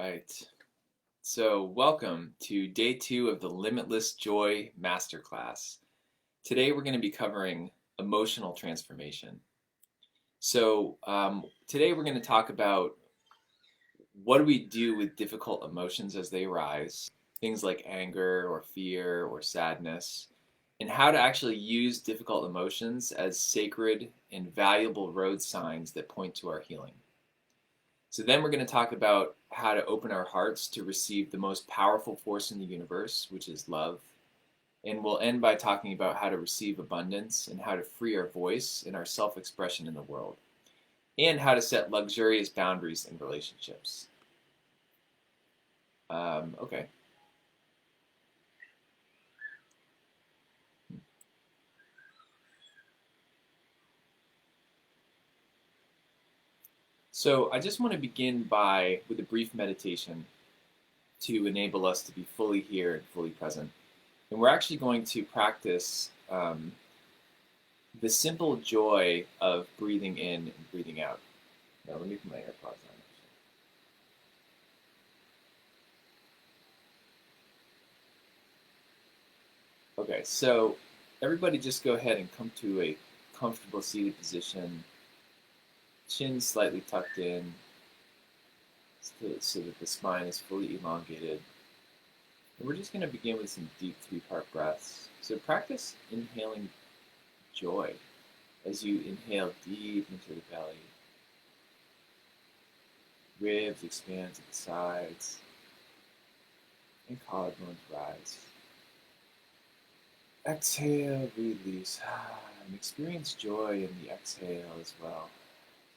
right. So, welcome to day 2 of the Limitless Joy Masterclass. Today, we're going to be covering emotional transformation. Today we're going to talk about what do we do with difficult emotions as they arise, things like anger or fear or sadness, and how to actually use difficult emotions as sacred and valuable road signs that point to our healing. So then we're going to talk about how to open our hearts to receive the most powerful force in the universe, which is love. And we'll end by talking about how to receive abundance and how to free our voice and our self-expression in the world, and how to set luxurious boundaries in relationships. Okay. So I just want to begin with a brief meditation to enable us to be fully here and fully present. And we're actually going to practice the simple joy of breathing in and breathing out. Now, let me put my AirPods on. Okay, so everybody just go ahead and come to a comfortable seated position, chin slightly tucked in, so that the spine is fully elongated. And we're just going to begin with some deep 3-part breaths. So practice inhaling joy as you inhale deep into the belly. Ribs expand to the sides, and collarbones rise. Exhale, release, and experience joy in the exhale as well.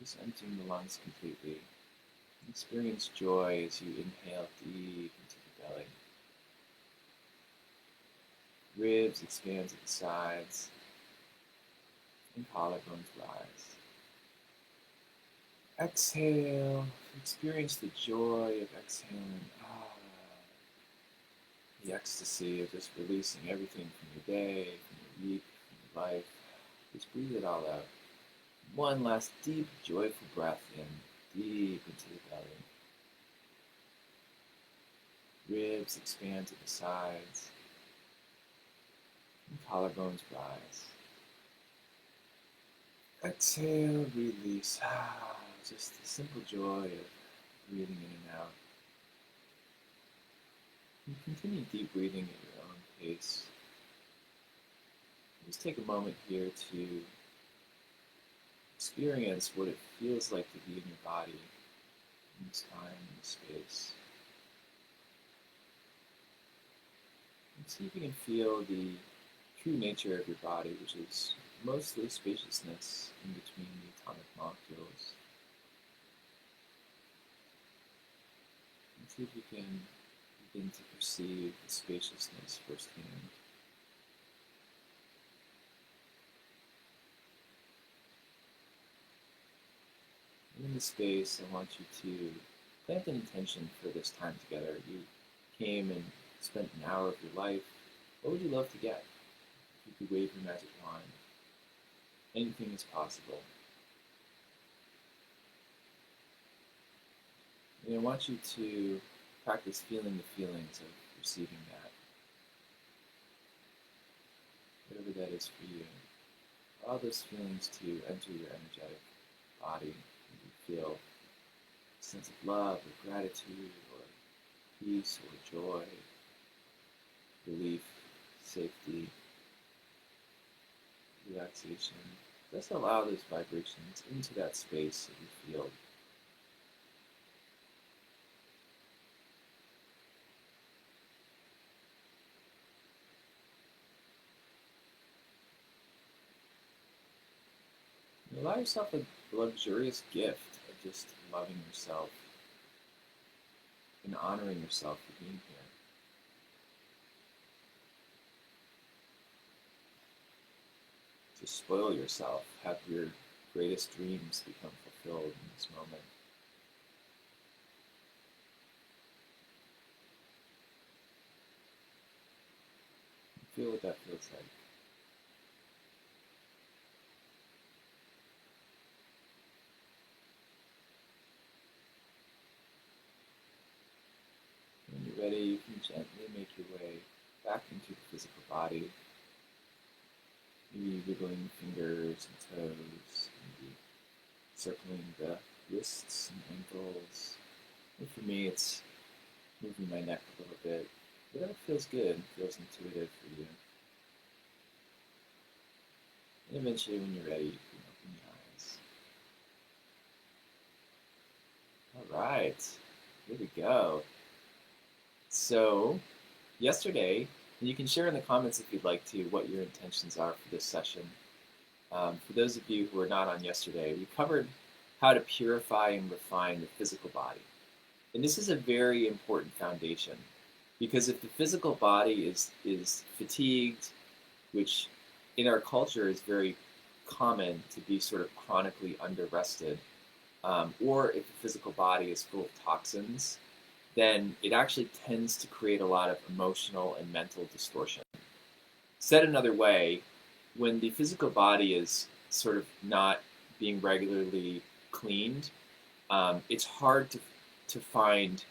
Just emptying the lungs completely. Experience joy as you inhale deep into the belly. Ribs expand to the sides, and collarbones rise. Exhale, experience the joy of exhaling. The ecstasy of just releasing everything from your day, from your week, from your life. Just breathe it all out. One last deep, joyful breath in, deep into the belly. Ribs expand to the sides, and collarbones rise. Exhale, release. Just the simple joy of breathing in and out. And continue deep breathing at your own pace. Just take a moment here to experience what it feels like to be in your body in this time and this space. And see if you can feel the true nature of your body, which is mostly spaciousness in between the atomic molecules. And see if you can begin to perceive the spaciousness firsthand. And in this space, I want you to plant an intention for this time together. You came and spent an hour of your life. What would you love to get? If you could wave your magic wand, anything is possible. And I want you to practice feeling the feelings of receiving that. Whatever that is for you. Allow those feelings to enter your energetic body. And you feel a sense of love or gratitude or peace or joy, relief, safety, relaxation. Just allow those vibrations into that space of your field. And allow yourself a luxurious gift of just loving yourself and honoring yourself for being here. Just spoil yourself. Have your greatest dreams become fulfilled in this moment. Feel what that feels like. ready, you can gently make your way back into the physical body. Maybe wiggling fingers and toes, maybe circling the wrists and ankles. And for me, it's moving my neck a little bit. Whatever feels good, feels intuitive for you. And eventually, when you're ready, you can open your eyes. All right, here we go. So, yesterday, and you can share in the comments if you'd like to what your intentions are for this session. For those of you who were not on yesterday, we covered how to purify and refine the physical body. And this is a very important foundation because if the physical body is fatigued, which in our culture is very common to be sort of chronically under-rested, or if the physical body is full of toxins, then it actually tends to create a lot of emotional and mental distortion. Said another way, when the physical body is sort of not being regularly cleaned, it's hard to find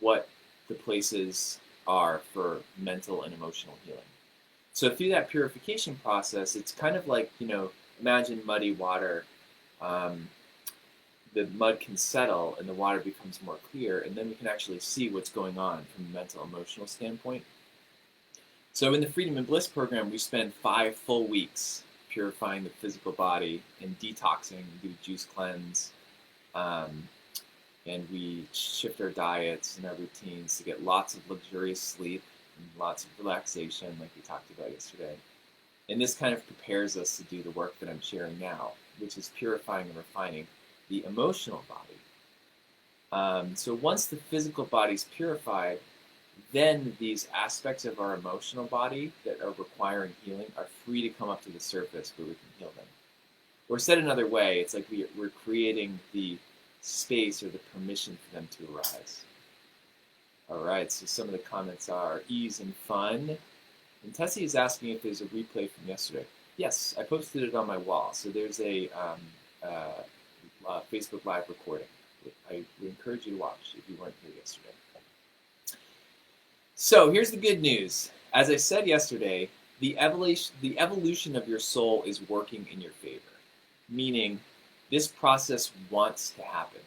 what the places are for mental and emotional healing. So through that purification process, it's kind of like, imagine muddy water. The mud can settle and the water becomes more clear, and then we can actually see what's going on from a mental, emotional standpoint. So in the Freedom and Bliss program, we spend 5 full weeks purifying the physical body and detoxing. We do juice cleanse, and we shift our diets and our routines to get lots of luxurious sleep and lots of relaxation, like we talked about yesterday. And this kind of prepares us to do the work that I'm sharing now, which is purifying and refining the emotional body. So once the physical body is purified, then these aspects of our emotional body that are requiring healing are free to come up to the surface where we can heal them. Or said another way, it's like we're creating the space or the permission for them to arise. All right, so some of the comments are ease and fun. And Tessie is asking if there's a replay from yesterday. Yes, I posted it on my wall. So there's a Facebook Live recording. I would encourage you to watch if you weren't here yesterday. So here's the good news. As I said yesterday, the evolution of your soul is working in your favor, meaning this process wants to happen.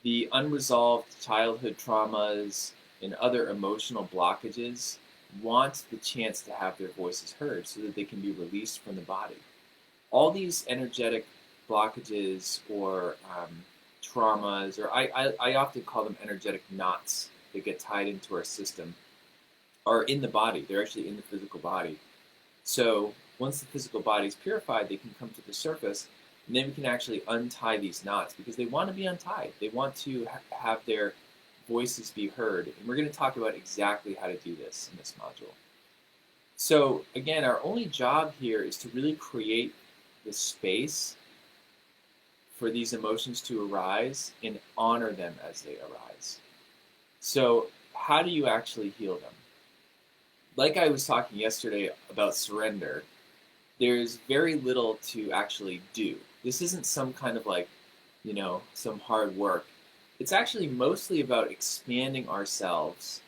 The unresolved childhood traumas and other emotional blockages want the chance to have their voices heard so that they can be released from the body. All these energetic blockages or traumas, or I often call them energetic knots that get tied into our system, are in the body. They're actually in the physical body. So once the physical body is purified, they can come to the surface, and then we can actually untie these knots because they want to be untied. They want to have their voices be heard. And we're going to talk about exactly how to do this in this module. So again, our only job here is to really create the space for these emotions to arise and honor them as they arise. So how do you actually heal them? Like I was talking yesterday about surrender, there's very little to actually do. This isn't some kind of some hard work. It's actually mostly about expanding ourselves.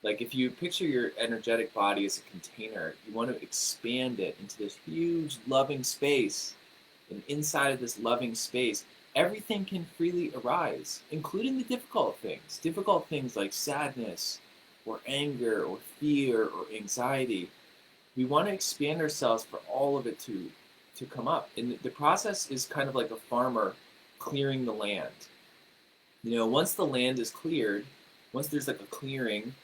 Like if you picture your energetic body as a container, you want to expand it into this huge loving space. And inside of this loving space, everything can freely arise, including the difficult things like sadness or anger or fear or anxiety. We want to expand ourselves for all of it to come up. And the process is kind of like a farmer clearing the land. Once the land is cleared, once there's like a clearing,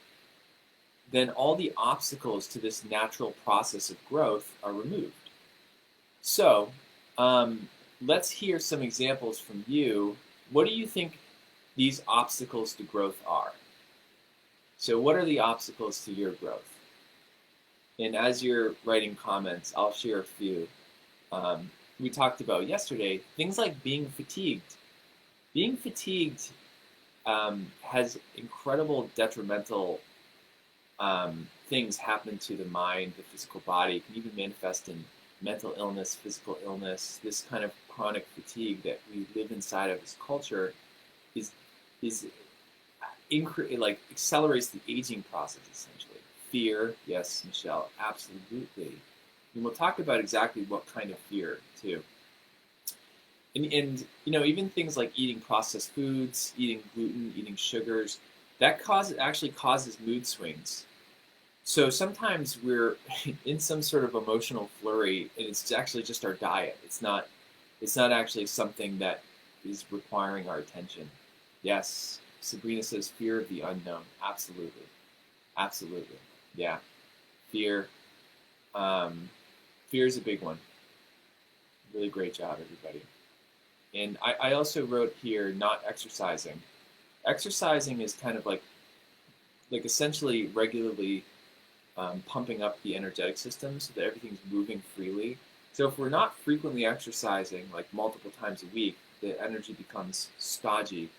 then all the obstacles to this natural process of growth are removed. So let's hear some examples from you. What do you think these obstacles to growth are? So what are the obstacles to your growth? And as you're writing comments, I'll share a few. We talked about yesterday, things like being fatigued. Being fatigued has incredible detrimental things happen to the mind, the physical body. It can even manifest in mental illness, physical illness. This kind of chronic fatigue that we live inside of this culture is like accelerates the aging process essentially. Fear, yes, Michelle, absolutely. And we'll talk about exactly what kind of fear too. And even things like eating processed foods, eating gluten, eating sugars, that actually causes mood swings. So sometimes we're in some sort of emotional flurry, and it's actually just our diet. It's not actually something that is requiring our attention. Yes, Sabrina says fear of the unknown. Absolutely, absolutely. Yeah, fear. Um, fear is a big one. Really great job, everybody. And I also wrote here not exercising. Exercising is kind of like essentially regularly pumping up the energetic system so that everything's moving freely. So if we're not frequently exercising, like multiple times a week, the energy becomes stodgy,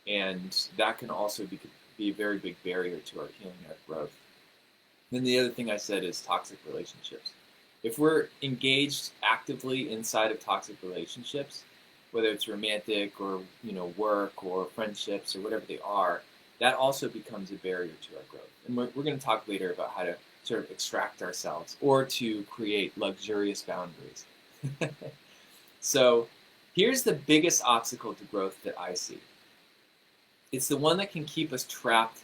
and that can also be a very big barrier to our healing and our growth. Then the other thing I said is toxic relationships. If we're engaged actively inside of toxic relationships, whether it's romantic or work or friendships or whatever they are, that also becomes a barrier to our growth. And we're going to talk later about how to sort of extract ourselves or to create luxurious boundaries. So here's the biggest obstacle to growth that I see. It's the one that can keep us trapped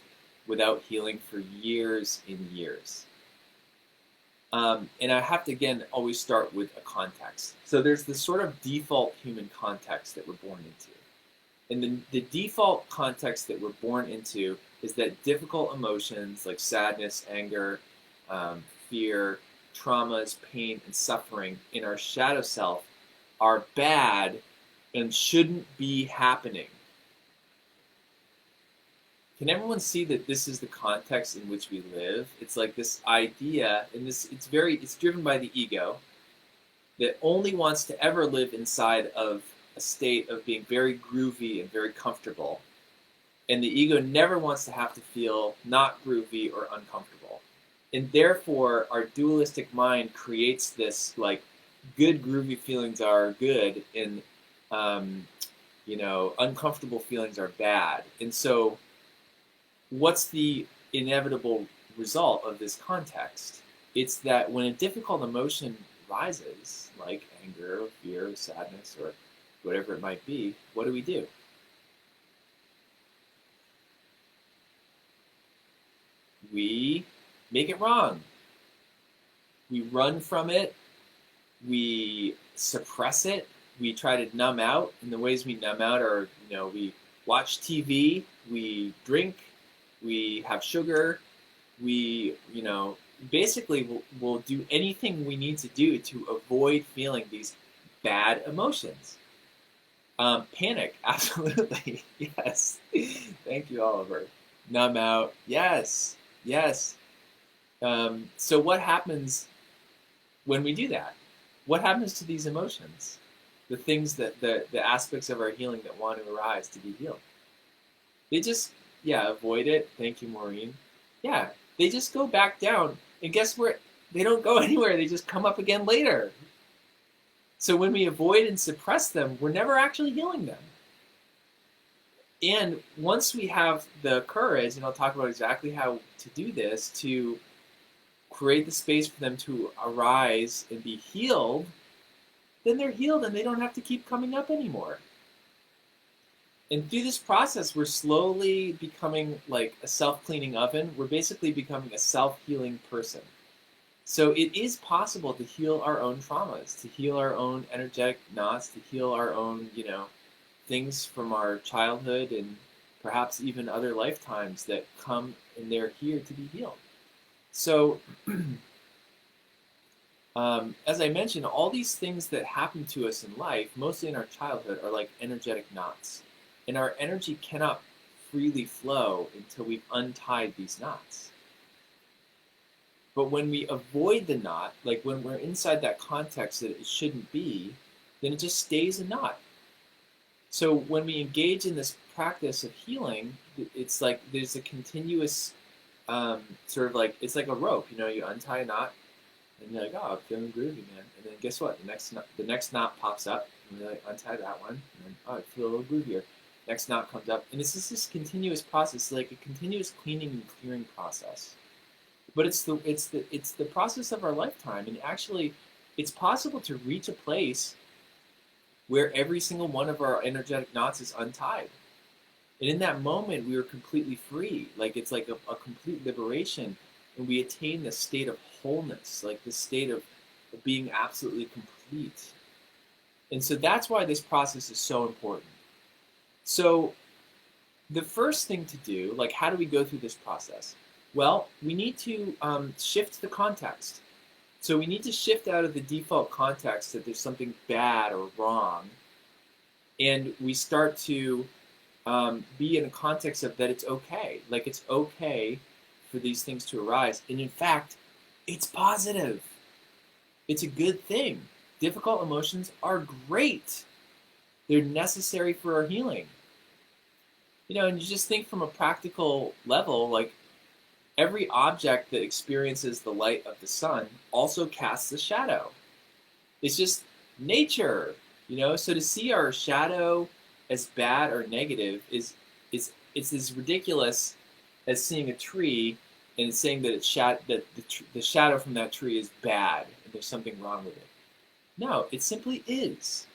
without healing for years and years. And I have to, again, always start with a context. So there's this sort of default human context that we're born into. And the default context that we're born into is that difficult emotions like sadness, anger, fear, traumas, pain, and suffering in our shadow self are bad and shouldn't be happening. Can everyone see that this is the context in which we live? It's like this idea, and it's driven by the ego that only wants to ever live inside of a state of being very groovy and very comfortable. And the ego never wants to have to feel not groovy or uncomfortable. And therefore, our dualistic mind creates this like good groovy feelings are good and uncomfortable feelings are bad. And so what's the inevitable result of this context? It's that when a difficult emotion rises, like anger or fear or sadness or whatever it might be, what do? We make it wrong. We run from it. We suppress it. We try to numb out. And the ways we numb out are, we watch TV, we drink, we have sugar, we, basically we'll do anything we need to do to avoid feeling these bad emotions. Panic, absolutely, yes. Thank you, Oliver. Numb out, yes, yes. So what happens when we do that? What happens to these emotions? The things the aspects of our healing that want to arise to be healed. They just, avoid it. Thank you, Maureen. Yeah, they just go back down. And guess where? They don't go anywhere. They just come up again later. So when we avoid and suppress them, we're never actually healing them. And once we have the courage, and I'll talk about exactly how to do this, to create the space for them to arise and be healed, then they're healed and they don't have to keep coming up anymore. And through this process, we're slowly becoming like a self-cleaning oven. We're basically becoming a self-healing person. So it is possible to heal our own traumas, to heal our own energetic knots, to heal our own, things from our childhood and perhaps even other lifetimes that come and they're here to be healed. So, as I mentioned, all these things that happen to us in life, mostly in our childhood, are like energetic knots. And our energy cannot freely flow until we've untied these knots. But when we avoid the knot, like when we're inside that context that it shouldn't be, then it just stays a knot. So when we engage in this practice of healing, it's like there's a continuous sort of like, it's like a rope, you untie a knot and you're like, oh, I'm feeling groovy, man. And then guess what? The next knot pops up and you're like, untie that one. And then, oh, I feel a little groovier. next knot comes up, and it's just this continuous process, like a continuous cleaning and clearing process. But it's the process of our lifetime, and actually, it's possible to reach a place where every single one of our energetic knots is untied. And in that moment, we are completely free. Like it's like a complete liberation. And we attain this state of wholeness, like this state of being absolutely complete. And so that's why this process is so important. So the first thing to do, like how do we go through this process? Well, we need to shift the context. So we need to shift out of the default context that there's something bad or wrong, and we start to be in a context of that it's okay. Like it's okay for these things to arise. And in fact, it's positive. It's a good thing. Difficult emotions are great. They're necessary for our healing. And you just think from a practical level, like every object that experiences the light of the sun also casts a shadow. It's just nature, So to see our shadow as bad or negative is it's as ridiculous as seeing a tree and saying that the shadow from that tree is bad and there's something wrong with it. No, it simply is.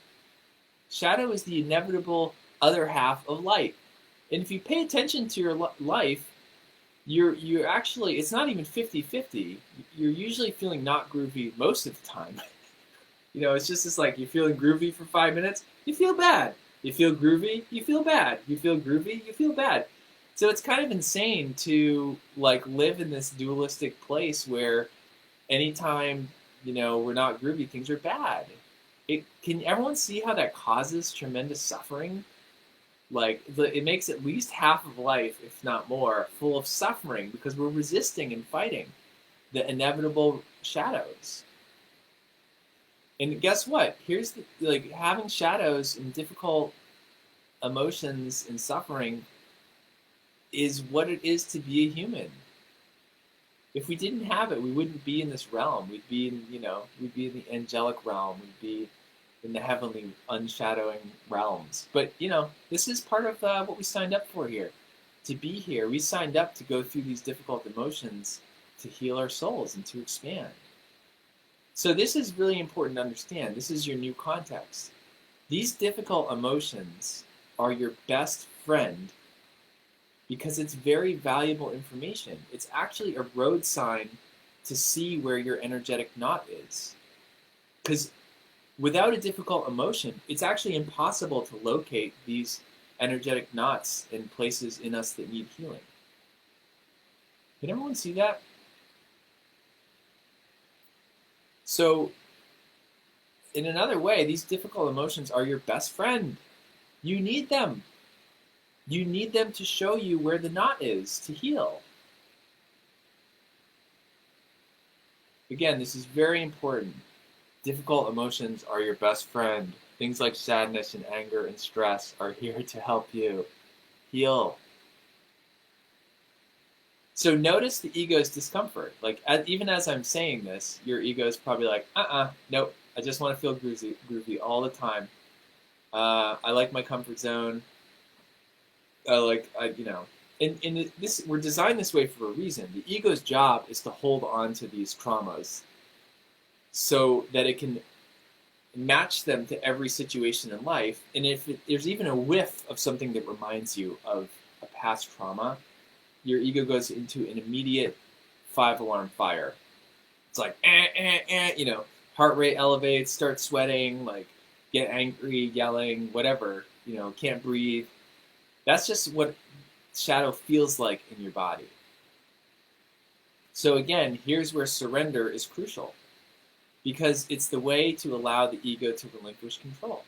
Shadow is the inevitable other half of light. And if you pay attention to your life, you're actually, it's not even 50-50. You're usually feeling not groovy most of the time. It's just this like you're feeling groovy for 5 minutes, you feel bad. You feel groovy, you feel bad. You feel groovy, you feel bad. So it's kind of insane to like live in this dualistic place where anytime, we're not groovy, things are bad. Can everyone see how that causes tremendous suffering? Like it makes at least half of life, if not more, full of suffering because we're resisting and fighting the inevitable shadows. And guess what? Here's like having shadows and difficult emotions and suffering is what it is to be a human. If we didn't have it, we wouldn't be in this realm. We'd be in, we'd be in the angelic realm. We'd be in the heavenly, unshadowing realms. But this is part of what we signed up for here. To be here, we signed up to go through these difficult emotions to heal our souls and to expand. So this is really important to understand. This is your new context. These difficult emotions are your best friend because it's very valuable information. It's actually a road sign to see where your energetic knot is. Because without a difficult emotion, it's actually impossible to locate these energetic knots in places in us that need healing. Can everyone see that? So, in another way, these difficult emotions are your best friend. You need them. You need them to show you where the knot is to heal. Again, this is very important. Difficult emotions are your best friend. Things like sadness and anger and stress are here to help you heal. So notice the ego's discomfort. Like even as I'm saying this, your ego is probably like, nope. I just want to feel groovy all the time. I like my comfort zone. And this we're designed this way for a reason. The ego's job is to hold on to these traumas, so that it can match them to every situation in life. And if there's even a whiff of something that reminds you of a past trauma, your ego goes into an immediate 5-alarm fire. It's like, heart rate elevates, start sweating, like get angry, yelling, whatever, can't breathe. That's just what shadow feels like in your body. So again, here's where surrender is crucial, because it's the way to allow the ego to relinquish control.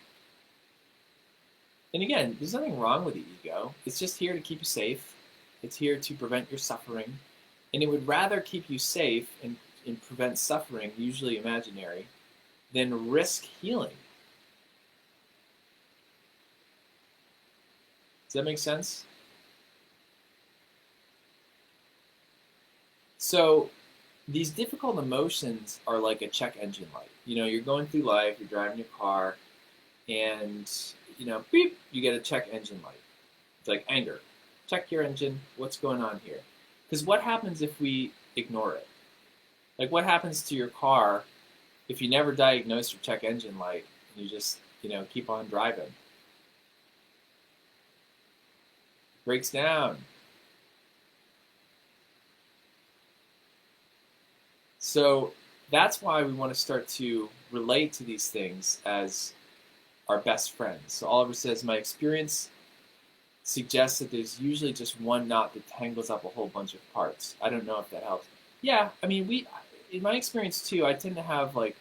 And again, there's nothing wrong with the ego. It's just here to keep you safe. It's here to prevent your suffering. And it would rather keep you safe and prevent suffering, usually imaginary, than risk healing. Does that make sense? So these difficult emotions are like a check engine light. You're going through life, you're driving your car, and, beep, you get a check engine light. It's like anger. Check your engine. What's going on here? Because what happens if we ignore it? Like what happens to your car if you never diagnose your check engine light and you just, keep on driving? Breaks down. So that's why we want to start to relate to these things as our best friends. So Oliver says, my experience suggests that there's usually just one knot that tangles up a whole bunch of parts. I don't know if that helps. Yeah, I mean, in my experience too, I tend to have like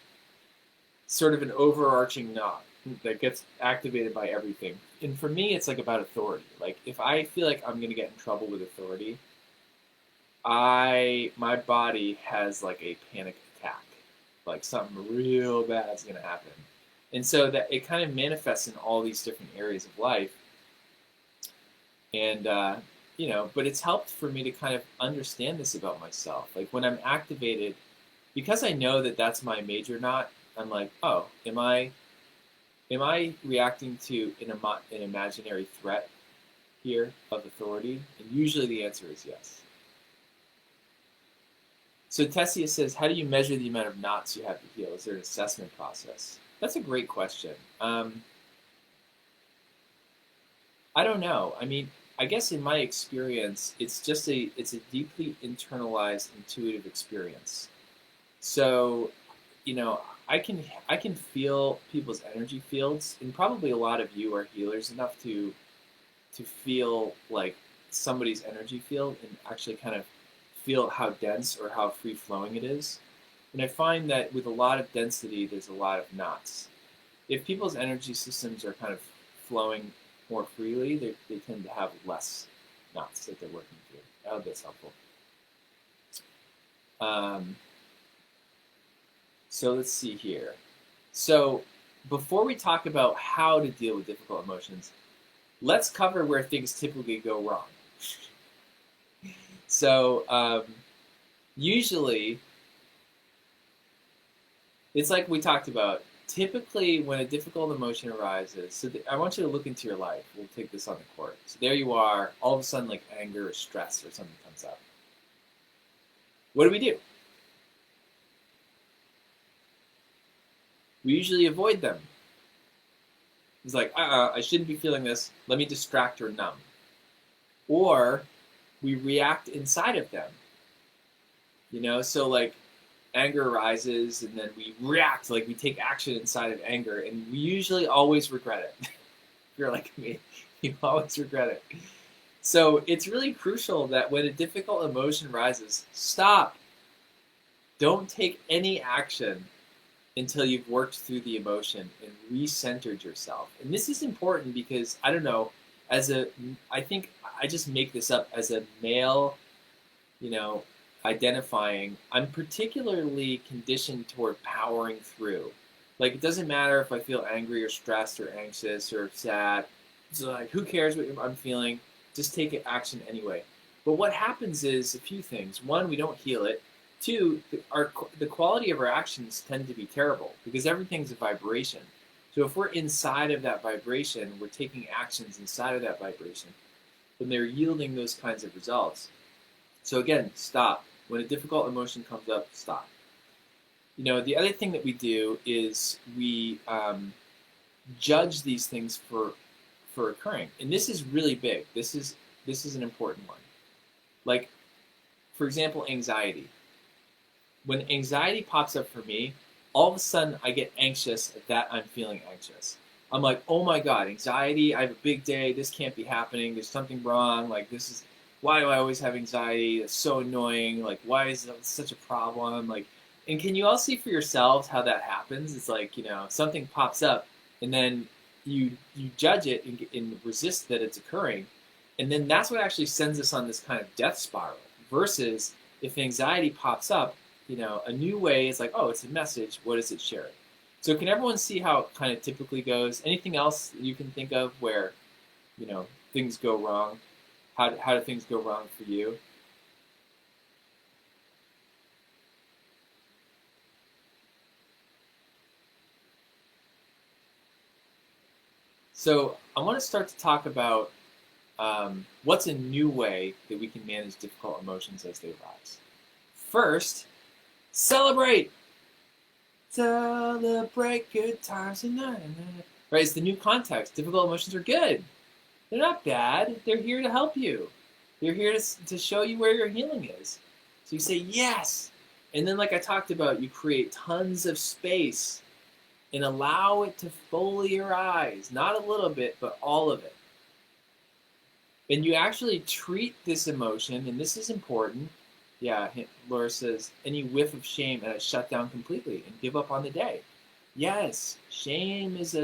sort of an overarching knot that gets activated by everything. And for me, it's like about authority. Like if I feel like I'm gonna get in trouble with authority, my body has like a panic attack, like something real bad's gonna happen, and so that it kind of manifests in all these different areas of life, and but it's helped for me to kind of understand this about myself. Like when I'm activated, because I know that that's my major knot, I'm like, oh, am I reacting to an imaginary threat here of authority? And usually the answer is yes. So Tessia says, how do you measure the amount of knots you have to heal? Is there an assessment process? That's a great question. I don't know. I mean, I guess in my experience, it's a deeply internalized, intuitive experience. So, you know, I can feel people's energy fields, and probably a lot of you are healers enough to feel like somebody's energy field and actually kind of feel how dense or how free flowing it is. And I find that with a lot of density, there's a lot of knots. If people's energy systems are kind of flowing more freely, they tend to have less knots that they're working through. I hope that's helpful. Um, so let's see here. So before we talk about how to deal with difficult emotions, let's cover where things typically go wrong. So usually, it's like we talked about. Typically, when a difficult emotion arises, so I want you to look into your life. We'll take this on the court. So there you are. All of a sudden, like anger or stress or something comes up. What do? We usually avoid them. It's like, I shouldn't be feeling this. Let me distract or numb. Or we react inside of them. So like anger arises and then we react, like we take action inside of anger, and we usually always regret it. If you're like me, you always regret it. So it's really crucial that when a difficult emotion rises, stop. Don't take any action until you've worked through the emotion and recentered yourself. And this is important because, I don't know, I think I just make this up, as a male, you know, identifying, I'm particularly conditioned toward powering through. Like, it doesn't matter if I feel angry or stressed or anxious or sad. So, like, who cares what I'm feeling? Just take action anyway. But what happens is a few things. One, we don't heal it. Two, the quality of our actions tend to be terrible because everything's a vibration. So if we're inside of that vibration, we're taking actions inside of that vibration, then they're yielding those kinds of results. So again, stop. When a difficult emotion comes up, stop. The other thing that we do is we judge these things for occurring, and this is really big. This is an important one. Like, for example, anxiety. When anxiety pops up for me, all of a sudden I get anxious that I'm feeling anxious. I'm like, oh my God, anxiety, I have a big day, this can't be happening, there's something wrong, like why do I always have anxiety? It's so annoying, like why is that such a problem? Like, and can you all see for yourselves how that happens? It's like, something pops up and then you judge it and resist that it's occurring. And then that's what actually sends us on this kind of death spiral, versus if anxiety pops up, a new way is like, oh, it's a message. What is it sharing? So can everyone see how it kind of typically goes? Anything else that you can think of where, things go wrong? How do things go wrong for you? So I want to start to talk about what's a new way that we can manage difficult emotions as they rise? First, celebrate. Celebrate good times. Right, it's the new context. Difficult emotions are good. They're not bad. They're here to help you. They're here to show you where your healing is. So you say yes. And then, like I talked about, you create tons of space and allow it to fully arise. Not a little bit, but all of it. And you actually treat this emotion, and this is important. Yeah, Laura says, any whiff of shame and I shut down completely and give up on the day. Yes, shame is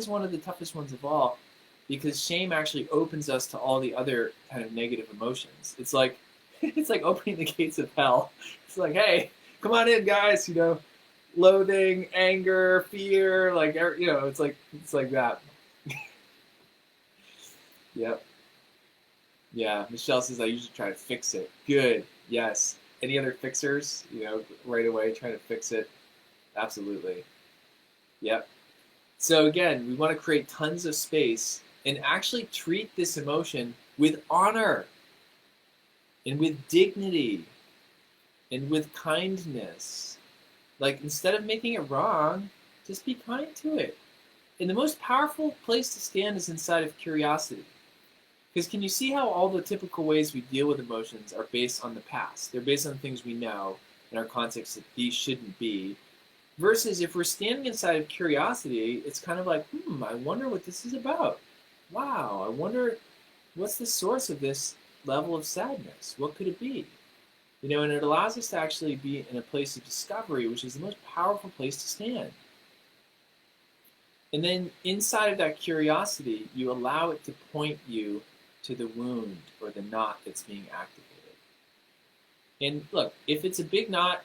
one of the toughest ones of all, because shame actually opens us to all the other kind of negative emotions. It's like opening the gates of hell. It's like, hey, come on in, guys. Loathing, anger, fear, it's like that. Yep. Yeah, Michelle says I usually try to fix it. Good. Yes. Any other fixers? Right away trying to fix it. Absolutely. Yep. So again, we want to create tons of space and actually treat this emotion with honor and with dignity and with kindness. Like, instead of making it wrong, just be kind to it. And the most powerful place to stand is inside of curiosity. Because can you see how all the typical ways we deal with emotions are based on the past? They're based on things we know in our context that these shouldn't be. Versus if we're standing inside of curiosity, it's kind of like, I wonder what this is about. Wow, I wonder what's the source of this level of sadness? What could it be? And it allows us to actually be in a place of discovery, which is the most powerful place to stand. And then inside of that curiosity, you allow it to point you to the wound or the knot that's being activated. And look, if it's a big knot,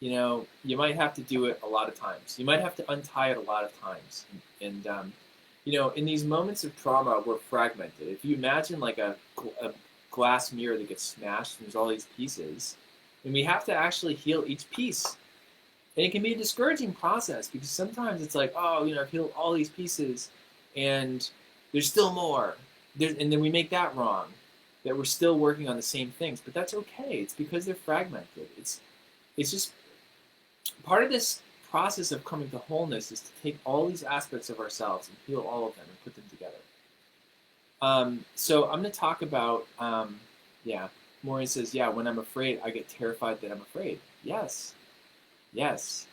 you might have to do it a lot of times. You might have to untie it a lot of times. And in these moments of trauma, we're fragmented. If you imagine like a glass mirror that gets smashed and there's all these pieces, and we have to actually heal each piece. And it can be a discouraging process because sometimes it's like, I've healed all these pieces and there's still more. And then we make that wrong, that we're still working on the same things. But that's okay. It's because they're fragmented. It's just part of this process of coming to wholeness is to take all these aspects of ourselves and heal all of them and put them together. So I'm going to talk about, Maureen says, when I'm afraid, I get terrified that I'm afraid. Yes. Because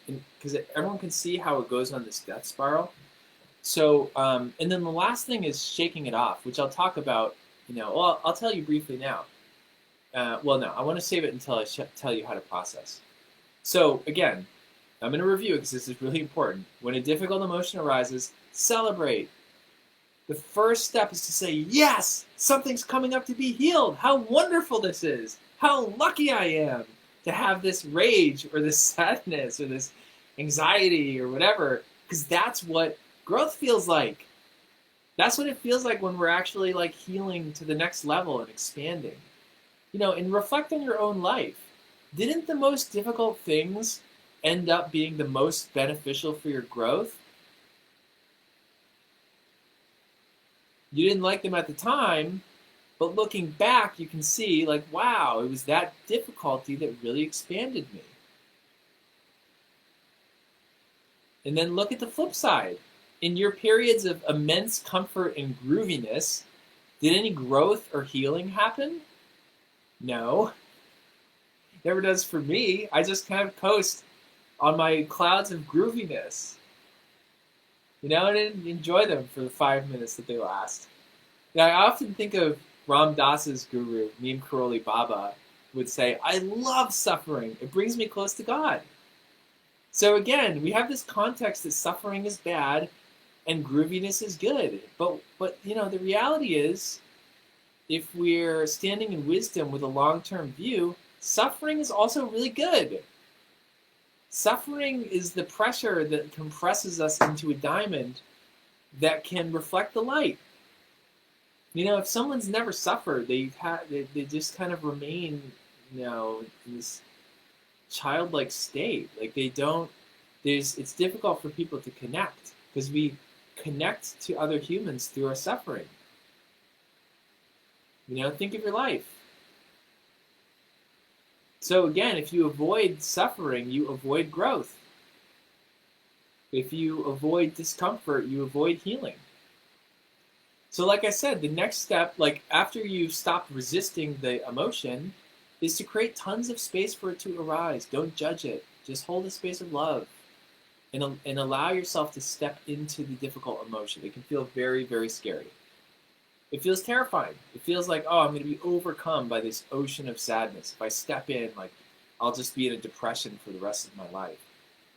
everyone can see how it goes on this death spiral. So, and then the last thing is shaking it off, which I'll talk about, I'll tell you briefly now. I want to save it until I tell you how to process. So again, I'm going to review it because this is really important. When a difficult emotion arises, celebrate. The first step is to say, yes, something's coming up to be healed. How wonderful this is. How lucky I am to have this rage or this sadness or this anxiety or whatever, because that's what growth feels like. That's what it feels like when we're actually like healing to the next level and expanding. And reflect on your own life. Didn't the most difficult things end up being the most beneficial for your growth? You didn't like them at the time, but looking back, you can see, like, wow, it was that difficulty that really expanded me. And then look at the flip side. In your periods of immense comfort and grooviness, did any growth or healing happen? No. Never does for me. I just kind of coast on my clouds of grooviness. I didn't enjoy them for the 5 minutes that they last. Now, I often think of Ram Dass's guru, Neem Karoli Baba, would say, I love suffering. It brings me close to God. So again, we have this context that suffering is bad and grooviness is good. But the reality is, if we're standing in wisdom with a long-term view, suffering is also really good. Suffering is the pressure that compresses us into a diamond that can reflect the light. If someone's never suffered, they just kind of remain, in this childlike state. Like it's difficult for people to connect because we connect to other humans through our suffering. Think of your life. So again, if you avoid suffering, you avoid growth. If you avoid discomfort, you avoid healing. So like I said, the next step, like after you've stopped resisting the emotion, is to create tons of space for it to arise. Don't judge it. Just hold a space of love and allow yourself to step into the difficult emotion. It can feel very, very scary. It feels terrifying. It feels like, oh, I'm going to be overcome by this ocean of sadness. If I step in, like, I'll just be in a depression for the rest of my life.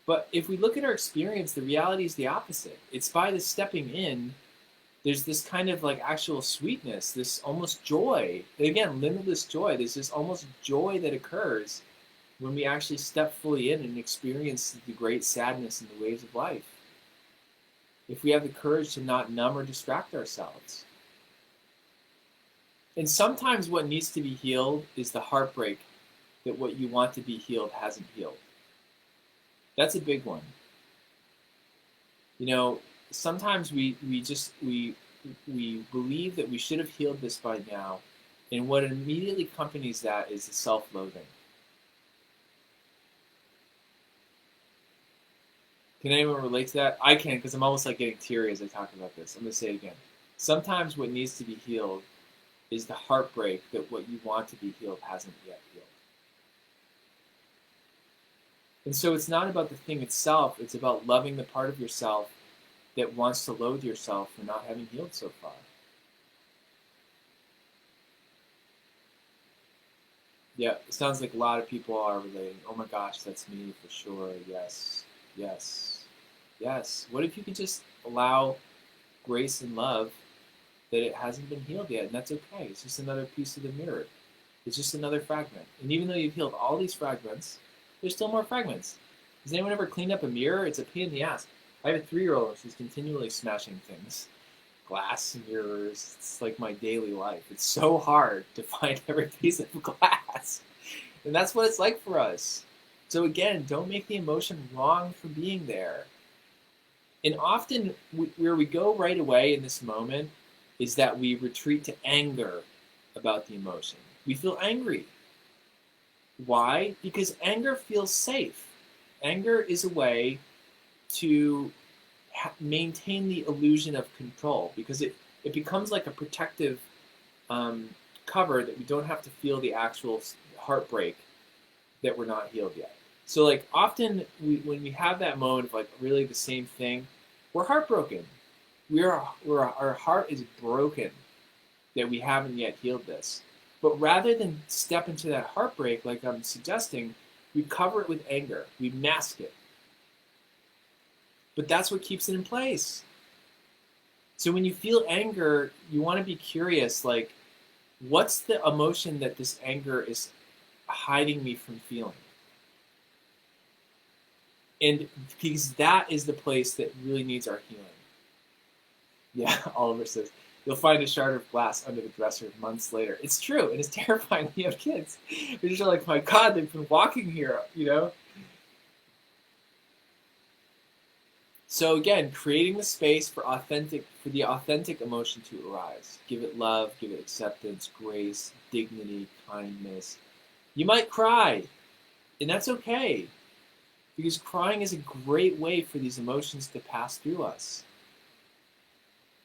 But if we look at our experience, the reality is the opposite. It's by the stepping in, there's this kind of like actual sweetness, this almost joy. Again, limitless joy. There's this almost joy that occurs when we actually step fully in and experience the great sadness and the waves of life. If we have the courage to not numb or distract ourselves. And sometimes what needs to be healed is the heartbreak that what you want to be healed hasn't healed. That's a big one. Sometimes we believe that we should have healed this by now, and what immediately accompanies that is the self-loathing. Can anyone relate to that? I can, because I'm almost like getting teary as I talk about this. I'm going to say it again. Sometimes what needs to be healed is the heartbreak that what you want to be healed hasn't yet healed. And so it's not about the thing itself, it's about loving the part of yourself that wants to loathe yourself for not having healed so far. Yeah, it sounds like a lot of people are relating. Oh my gosh, that's me for sure. Yes, yes, yes. What if you could just allow grace and love that it hasn't been healed yet, and that's okay. It's just another piece of the mirror. It's just another fragment. And even though you've healed all these fragments, there's still more fragments. Has anyone ever cleaned up a mirror? It's a pain in the ass. I have a 3-year-old and she's continually smashing things. Glass, mirrors, it's like my daily life. It's so hard to find every piece of glass. And that's what it's like for us. So again, don't make the emotion wrong for being there. And often where we go right away in this moment is that we retreat to anger about the emotion. We feel angry. Why? Because anger feels safe. Anger is a way to maintain the illusion of control because it becomes like a protective cover that we don't have to feel the actual heartbreak that we're not healed yet. So like often when we have that moment of like really the same thing, we're heartbroken. Our heart is broken that we haven't yet healed this. But rather than step into that heartbreak like I'm suggesting, we cover it with anger. We mask it. But that's what keeps it in place. So when you feel anger, you want to be curious, like, what's the emotion that this anger is hiding me from feeling? And because that is the place that really needs our healing. Yeah, Oliver says, you'll find a shard of glass under the dresser months later. It's true, and it's terrifying when you have kids. You're just like, my God, they've been walking here, So again, creating the space for the authentic emotion to arise. Give it love, give it acceptance, grace, dignity, kindness. You might cry, and that's okay, because crying is a great way for these emotions to pass through us.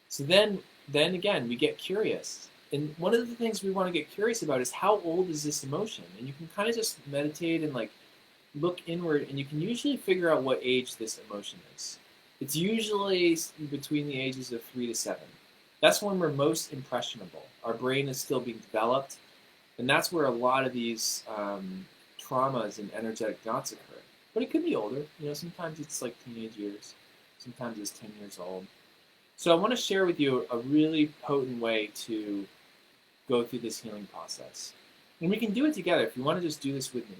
So then again, we get curious. And one of the things we want to get curious about is how old is this emotion? And you can kind of just meditate and like look inward, and you can usually figure out what age this emotion is. It's usually between the ages of 3 to 7. That's when we're most impressionable. Our brain is still being developed, and that's where a lot of these traumas and energetic knots occur. But it could be older. Sometimes it's like teenage years. Sometimes it's 10 years old. So I want to share with you a really potent way to go through this healing process. And we can do it together if you want to just do this with me.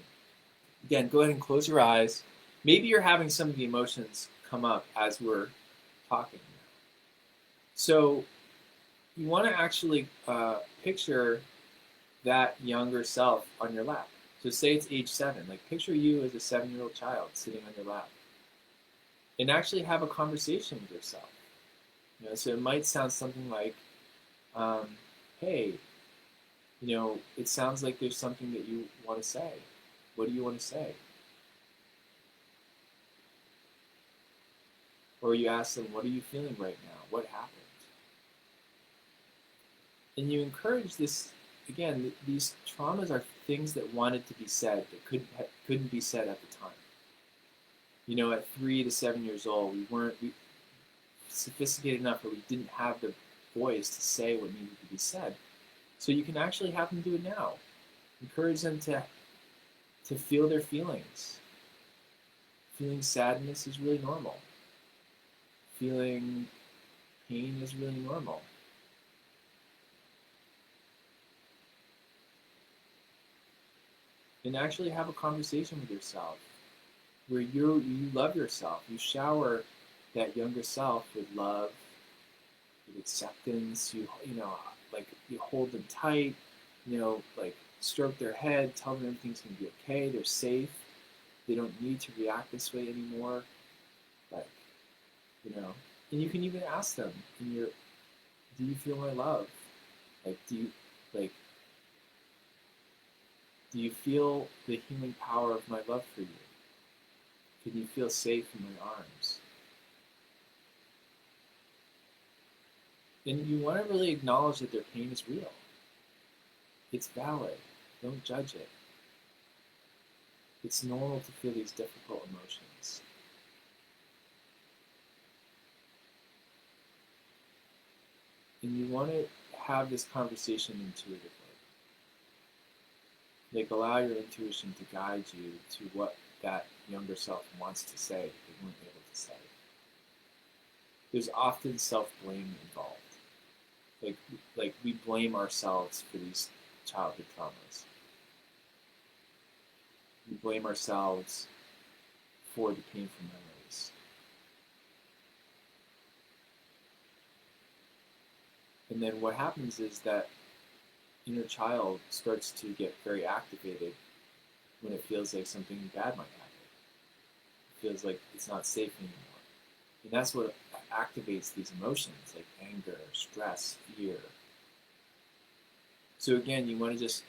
Again, go ahead and close your eyes. Maybe you're having some of the emotions come up as we're talking. So you want to actually picture that younger self on your lap. So say it's age 7. Like picture you as a 7-year-old child sitting on your lap. And actually have a conversation with yourself. So it might sound something like, hey, It sounds like there's something that you want to say. What do you want to say? Or you ask them, what are you feeling right now? What happened? And you encourage this, again, these traumas are things that wanted to be said that couldn't be said at the time. At 3 to 7 years old, we weren't sophisticated enough that we didn't have the voice to say what needed to be said. So you can actually have them do it now. Encourage them to feel their feelings. Feeling sadness is really normal. Feeling pain is really normal. And actually have a conversation with yourself where you love yourself. You shower that younger self with love, with acceptance. You hold them tight. Like stroke their head, tell them everything's gonna be okay. They're safe. They don't need to react this way anymore. Like, and you can even ask them do you feel my love? Like, like, do you feel the healing power of my love for you? Can you feel safe in my arms? And you want to really acknowledge that their pain is real. It's valid. Don't judge it. It's normal to feel these difficult emotions. And you want to have this conversation intuitively. Like, allow your intuition to guide you to what that younger self wants to say that they weren't able to say. There's often self-blame involved. Like we blame ourselves for these childhood traumas. We blame ourselves for the painful memories. And then what happens is that inner child starts to get very activated when it feels like something bad might happen. It feels like it's not safe anymore. And that's what activates these emotions, like anger, stress, fear. So again, you want to just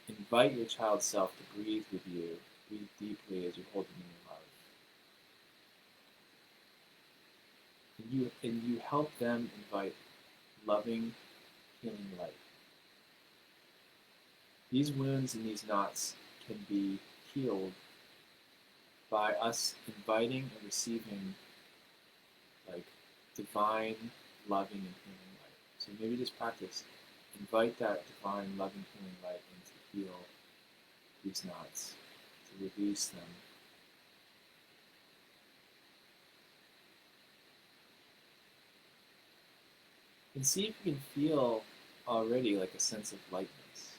invite your child self to breathe with you, breathe deeply as you hold them in your love. And you help them invite loving, healing light. These wounds and these knots can be healed by us inviting and receiving like divine, loving, and healing light. So maybe just practice. Invite that divine, loving, healing light in to heal these knots, to release them. And see if you can feel already like a sense of lightness,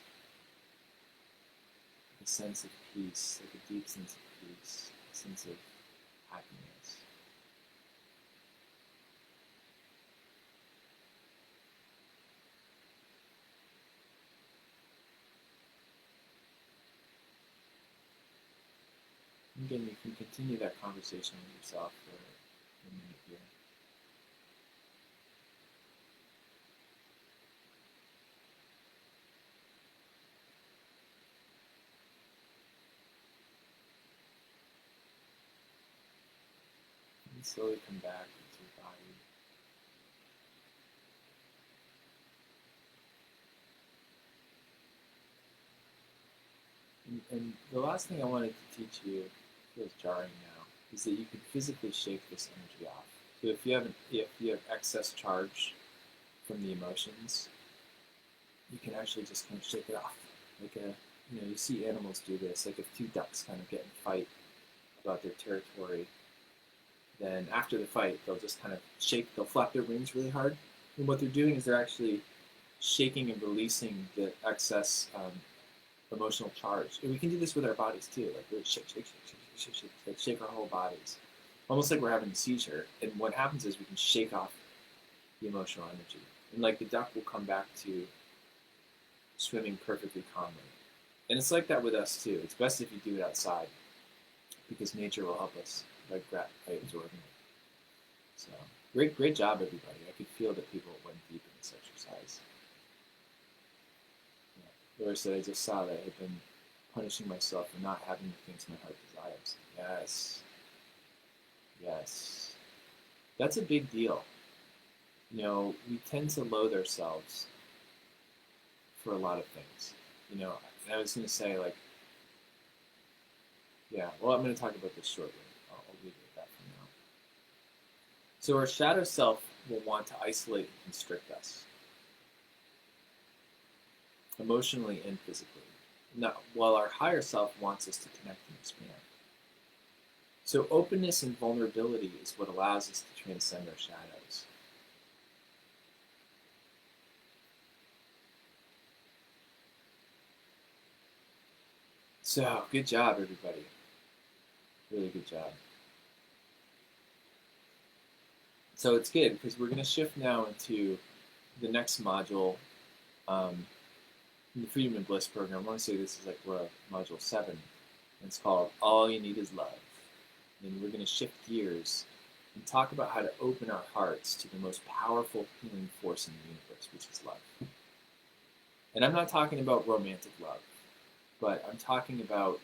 a sense of peace, like a deep sense of peace, a sense of happiness. Again, you can continue that conversation with yourself for a minute here. And slowly come back into your body. And the last thing I wanted to teach you, feels jarring now, is that you can physically shake this energy off. So if you have excess charge from the emotions, you can actually just kind of shake it off. Like you see animals do this. Like if two ducks kind of get in a fight about their territory, then after the fight, they'll just kind of they'll flap their wings really hard. And what they're doing is they're actually shaking and releasing the excess emotional charge. And we can do this with our bodies too. Like we shake, shake, shake, shake, shake, shake, like shake our whole bodies. Almost like we're having a seizure. And what happens is we can shake off the emotional energy. And like the duck will come back to swimming perfectly calmly. And it's like that with us too. It's best if you do it outside because nature will help us by absorbing it. So great job, everybody. I could feel that people went deep in this exercise. Yeah. Laura said, I just saw that I had been punishing myself for not having the things my heart desires. Yes. Yes. That's a big deal. We tend to loathe ourselves for a lot of things. And I was going to say, like, yeah, well, I'm going to talk about this shortly. I'll leave it at that for now. So our shadow self will want to isolate and constrict us, emotionally and physically, while our higher self wants us to connect and expand. So openness and vulnerability is what allows us to transcend our shadows. So, good job, everybody. Really good job. So it's good because we're going to shift now into the next module in the Freedom and Bliss program. I want to say this is like we're at module 7. And it's called All You Need Is Love. And we're going to shift gears and talk about how to open our hearts to the most powerful healing force in the universe, which is love. And I'm not talking about romantic love, but I'm talking about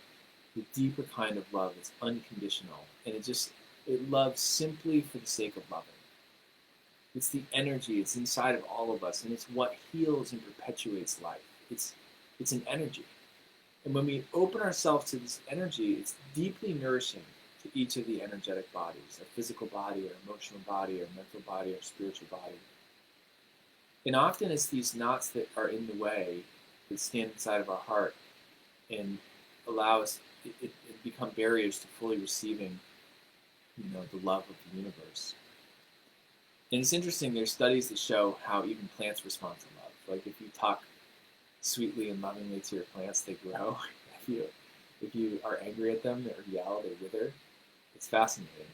the deeper kind of love that's unconditional. And it loves simply for the sake of loving. It's the energy, it's inside of all of us, and it's what heals and perpetuates life. It's an energy. And when we open ourselves to this energy, it's deeply nourishing to each of the energetic bodies, our physical body, our emotional body, our mental body, our spiritual body. And often it's these knots that are in the way that stand inside of our heart and allow us, it become barriers to fully receiving, the love of the universe. And it's interesting, there's studies that show how even plants respond to love. Like if you talk sweetly and lovingly to your plants, they grow. If you are angry at them or yell, they wither. It's fascinating.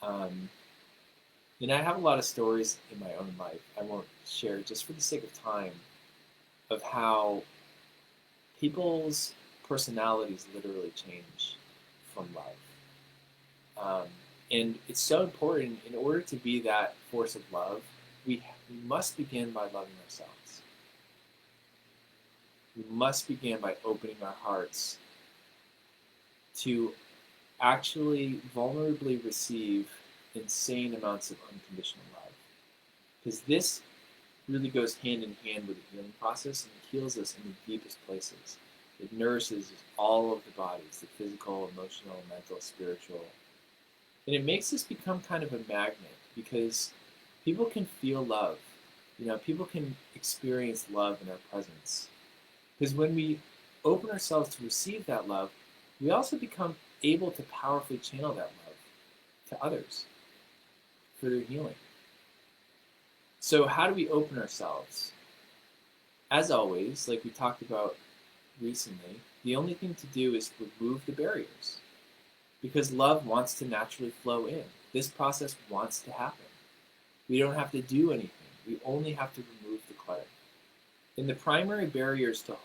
And I have a lot of stories in my own life. I won't share just for the sake of time of how people's personalities literally change from love. And it's so important, in order to be that force of love, we must begin by loving ourselves. We must begin by opening our hearts to actually vulnerably receive insane amounts of unconditional love. Because this really goes hand in hand with the healing process, and it heals us in the deepest places. It nourishes all of the bodies, the physical, emotional, mental, spiritual. And it makes us become kind of a magnet, because people can feel love. People can experience love in our presence. Because when we open ourselves to receive that love, we also become able to powerfully channel that love to others for their healing. So how do we open ourselves? As always, like we talked about recently, the only thing to do is remove the barriers. Because love wants to naturally flow in. This process wants to happen. We don't have to do anything. We only have to remove the clutter. And the primary barriers to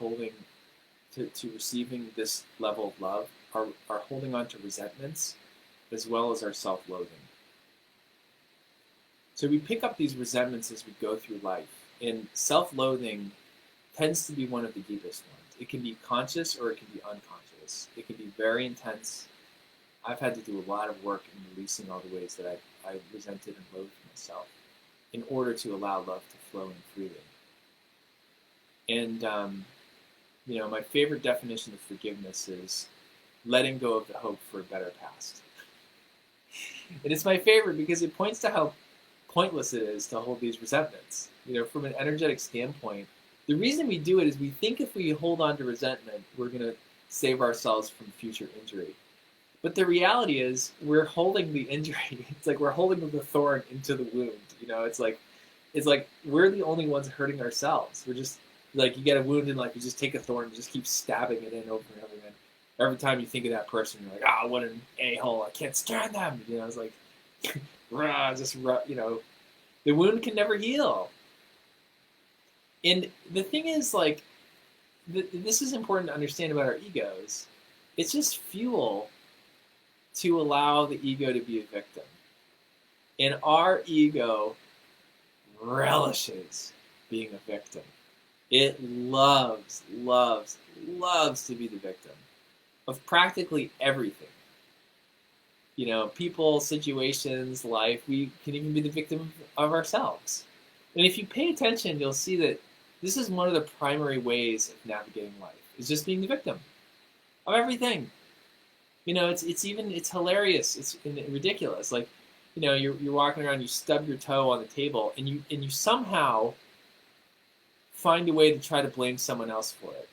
receiving this level of love are holding on to resentments as well as our self-loathing. So we pick up these resentments as we go through life, and self-loathing tends to be one of the deepest ones. It can be conscious or it can be unconscious. It can be very intense. I've had to do a lot of work in releasing all the ways that I resented and loathed myself in order to allow love to flow in freely. And, my favorite definition of forgiveness is letting go of the hope for a better past. And it's my favorite because it points to how pointless it is to hold these resentments. From an energetic standpoint, the reason we do it is we think if we hold on to resentment, we're going to save ourselves from future injury. But the reality is we're holding the injury. It's like we're holding the thorn into the wound. It's like we're the only ones hurting ourselves. We're just like, you get a wound and like you just take a thorn and just keep stabbing it in over and over again. Every time you think of that person, you're like, what an a-hole! I can't stand them. It's like, the wound can never heal. And the thing is, like, this is important to understand about our egos. It's just fuel to allow the ego to be a victim. And our ego relishes being a victim. It loves, loves, loves to be the victim of practically everything. You know, people, situations, life, we can even be the victim of ourselves. And if you pay attention, you'll see that this is one of the primary ways of navigating life, is just being the victim of everything. You know, it's hilarious. It's ridiculous. Like, you know, you're walking around, you stub your toe on the table, and you somehow find a way to try to blame someone else for it.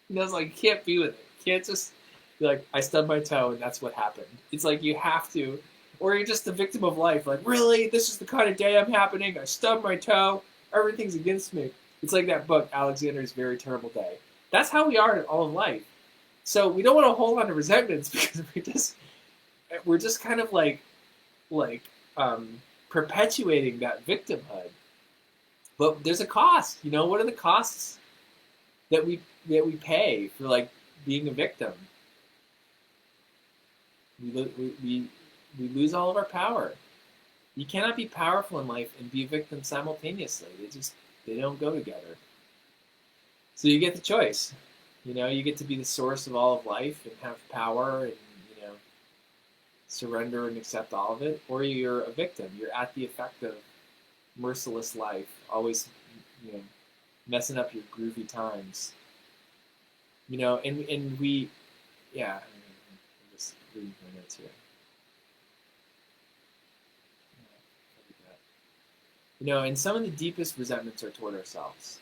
You know, it's like you can't be with it. You can't just be like, I stubbed my toe and that's what happened. It's like you have to, or you're just the victim of life. Like, really, this is the kind of day I'm happening. I stubbed my toe. Everything's against me. It's like that book, Alexander's Very Terrible Day. That's how we are in all of life. So we don't want to hold on to resentments because we're just kind of like perpetuating that victimhood. But there's a cost. You know, what are the costs that we pay for like being a victim? We lose all of our power. You cannot be powerful in life and be a victim simultaneously. They don't go together. So you get the choice. You know, you get to be the source of all of life and have power and, you know, surrender and accept all of it, or you're a victim. You're at the effect of merciless life, always, you know, messing up your groovy times. You know, and we, yeah, I'm just reading my notes here. You know, and some of the deepest resentments are toward ourselves.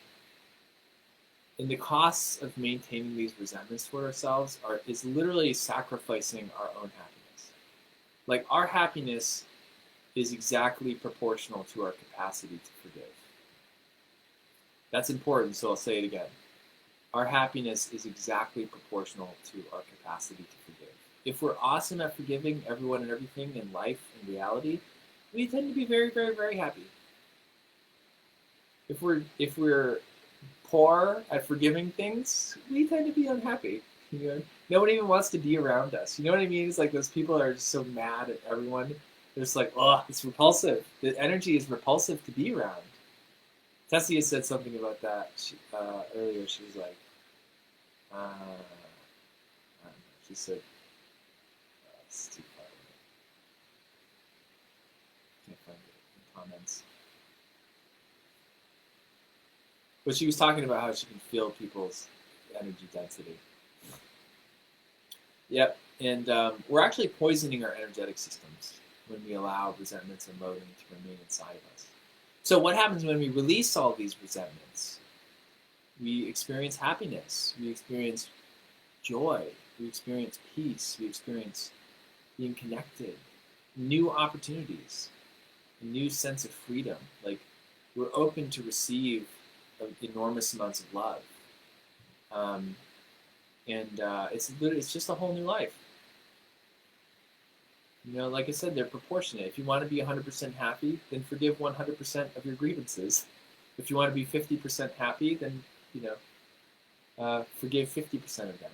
And the costs of maintaining these resentments toward ourselves is literally sacrificing our own happiness. Like, our happiness is exactly proportional to our capacity to forgive. That's important, so I'll say it again. Our happiness is exactly proportional to our capacity to forgive. If we're awesome at forgiving everyone and everything in life and reality, we tend to be very, very, very happy. If we're poor at forgiving things, we tend to be unhappy. You know, no one even wants to be around us. You know what I mean? It's like those people that are just so mad at everyone. They're just like, oh, it's repulsive. The energy is repulsive to be around. Tessia said something about that earlier. She was like, she said, it's too far away. Can't find it in comments. But she was talking about how she can feel people's energy density. Yep, and we're actually poisoning our energetic systems when we allow resentments and loathing to remain inside of us. So what happens when we release all these resentments? We experience happiness, we experience joy, we experience peace, we experience being connected, new opportunities, a new sense of freedom. Like, we're open to receive enormous amounts of love. It's just a whole new life. You know, like I said, they're proportionate. If you want to be 100% happy, then forgive 100% of your grievances. If you want to be 50% happy, then, you know, forgive 50% of them.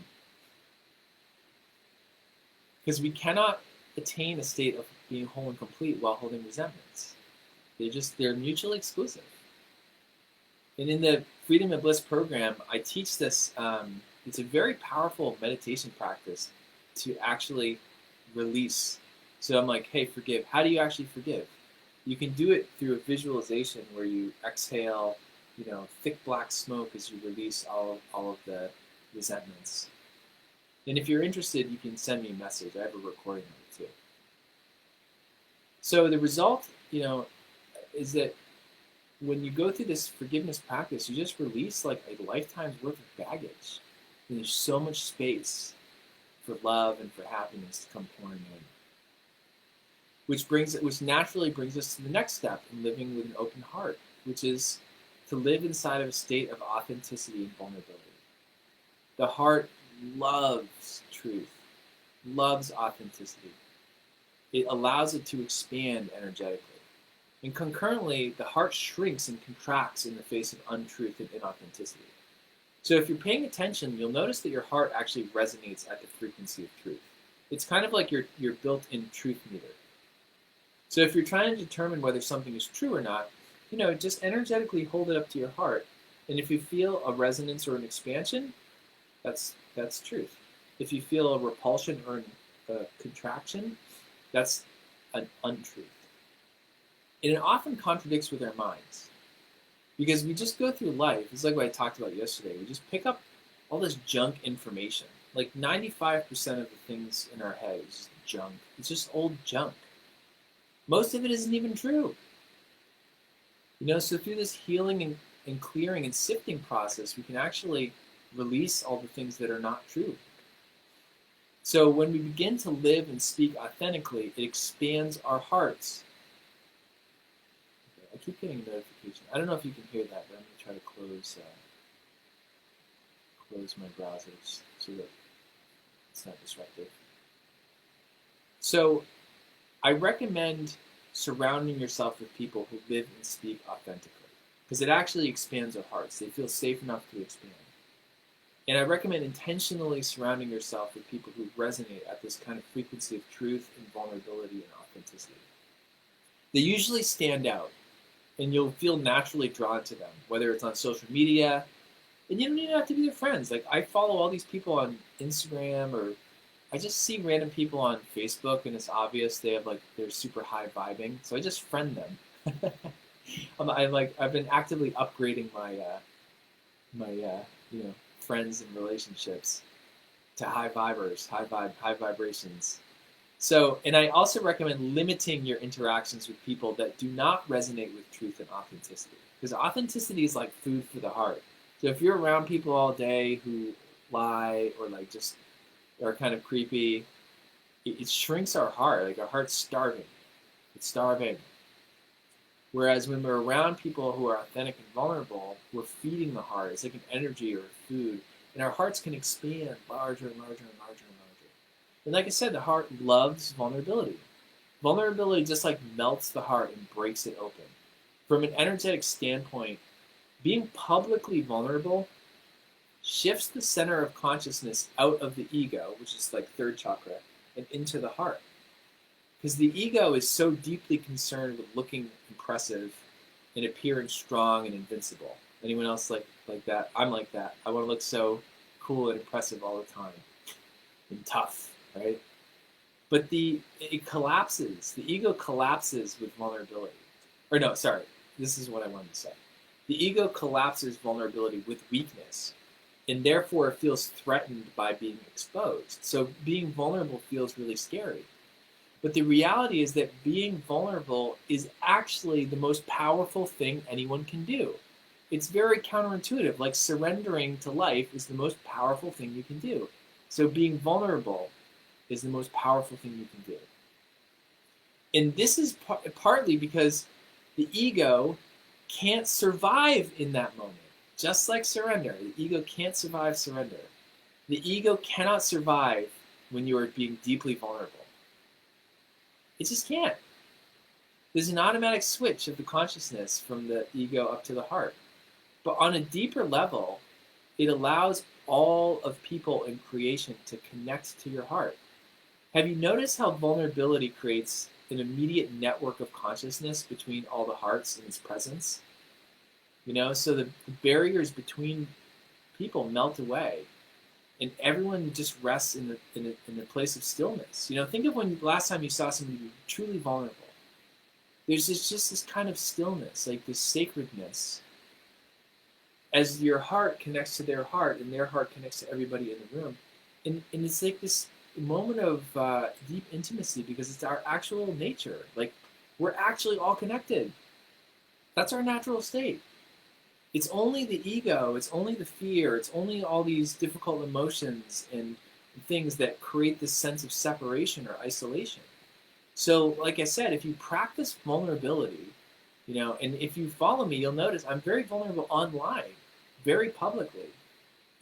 Because we cannot attain a state of being whole and complete while holding resentments. They're mutually exclusive. And in the Freedom and Bliss program, I teach this. It's a very powerful meditation practice to actually release. So I'm like, hey, forgive. How do you actually forgive? You can do it through a visualization where you exhale, you know, thick black smoke as you release all of the resentments. And if you're interested, you can send me a message. I have a recording of it too. So the result, you know, is that when you go through this forgiveness practice, you just release like a lifetime's worth of baggage. And there's so much space for love and for happiness to come pouring in. Which naturally brings us to the next step in living with an open heart, which is to live inside of a state of authenticity and vulnerability. The heart loves truth, loves authenticity. It allows it to expand energetically. And concurrently, the heart shrinks and contracts in the face of untruth and inauthenticity. So if you're paying attention, you'll notice that your heart actually resonates at the frequency of truth. It's kind of like your built-in truth meter. So if you're trying to determine whether something is true or not, you know, just energetically hold it up to your heart And if you feel a resonance or an expansion, that's truth. If you feel a repulsion or a contraction, that's an untruth. And it often contradicts with our minds because we just go through life. It's like what I talked about yesterday. We just pick up all this junk information. Like 95% of the things in our head is just junk. It's just old junk. Most of it isn't even true. So through this healing and clearing and sifting process, we can actually release all the things that are not true. So when we begin to live and speak authentically, it expands our hearts. Okay, I keep getting a notification. I don't know if you can hear that, but I'm going to try to close my browsers so that it's not disruptive. So I recommend surrounding yourself with people who live and speak authentically because it actually expands our hearts. They feel safe enough to expand. And I recommend intentionally surrounding yourself with people who resonate at this kind of frequency of truth and vulnerability and authenticity. They usually stand out, and you'll feel naturally drawn to them, whether it's on social media, and you don't even have to be their friends. Like, I follow all these people on Instagram, or I just see random people on Facebook, and it's obvious they're super high vibing, so I just friend them. I've been actively upgrading my friends and relationships to high vibers, high vibrations. So, and I also recommend limiting your interactions with people that do not resonate with truth and authenticity, because authenticity is like food for the heart. So if you're around people all day who lie or just are kind of creepy, it shrinks our heart. Like, our heart's starving. It's starving. Whereas when we're around people who are authentic and vulnerable, we're feeding the heart. It's like an energy or food. And our hearts can expand larger and larger and larger and larger. And like I said, the heart loves vulnerability. Vulnerability just melts the heart and breaks it open. From an energetic standpoint, being publicly vulnerable shifts the center of consciousness out of the ego, which is third chakra, and into the heart. Because the ego is so deeply concerned with looking impressive and appearing strong and invincible. Anyone else like that? I'm like that. I want to look so cool and impressive all the time and tough, right? But it collapses. The ego collapses with vulnerability. Or no, sorry. This is what I wanted to say. The ego collapses vulnerability with weakness, and therefore it feels threatened by being exposed. So being vulnerable feels really scary. But the reality is that being vulnerable is actually the most powerful thing anyone can do. It's very counterintuitive. Like, surrendering to life is the most powerful thing you can do. So being vulnerable is the most powerful thing you can do. And this is partly because the ego can't survive in that moment. Just like surrender, the ego can't survive surrender. The ego cannot survive when you are being deeply vulnerable. It just can't. There's an automatic switch of the consciousness from the ego up to the heart. But on a deeper level, it allows all of people in creation to connect to your heart. Have you noticed how vulnerability creates an immediate network of consciousness between all the hearts in its presence? So the barriers between people melt away, and everyone just rests in the place of stillness. Think of when last time you saw somebody be truly vulnerable. There's just this kind of stillness, like this sacredness, as your heart connects to their heart, and their heart connects to everybody in the room, and it's like this moment of deep intimacy because it's our actual nature. Like, we're actually all connected. That's our natural state. It's only the ego, it's only the fear, it's only all these difficult emotions and things that create this sense of separation or isolation. So, like I said, if you practice vulnerability, and if you follow me, you'll notice I'm very vulnerable online, very publicly.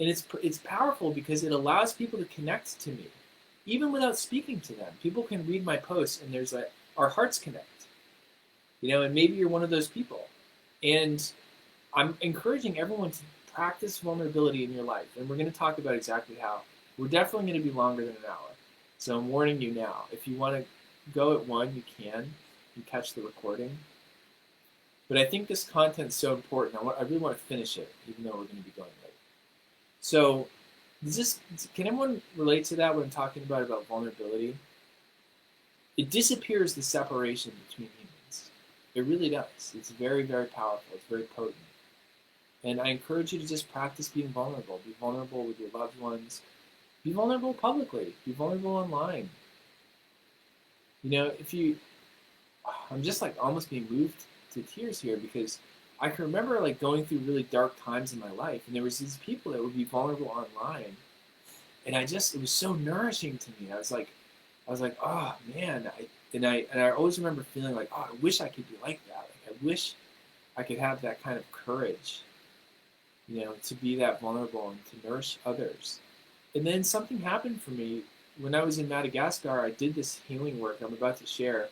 And it's powerful because it allows people to connect to me, even without speaking to them. People can read my posts, and our hearts connect. And maybe you're one of those people. And I'm encouraging everyone to practice vulnerability in your life, and we're going to talk about exactly how. We're definitely going to be longer than an hour, so I'm warning you now. If you want to go at 1, you can. You catch the recording. But I think this content's so important. I really want to finish it, even though we're going to be going late. So, can everyone relate to that when I'm talking about vulnerability? It disappears the separation between humans. It really does. It's very, very powerful. It's very potent. And I encourage you to just practice being vulnerable. Be vulnerable with your loved ones. Be vulnerable publicly. Be vulnerable online. You know, I'm just like almost being moved to tears here because I can remember like going through really dark times in my life, and there was these people that would be vulnerable online, and it was so nourishing to me. I was like, oh man, I always remember feeling like, oh, I wish I could be like that. Like I wish I could have that kind of courage, you know, to be that vulnerable and to nourish others. And then something happened for me when I was in Madagascar. I did this healing work I'm about to share,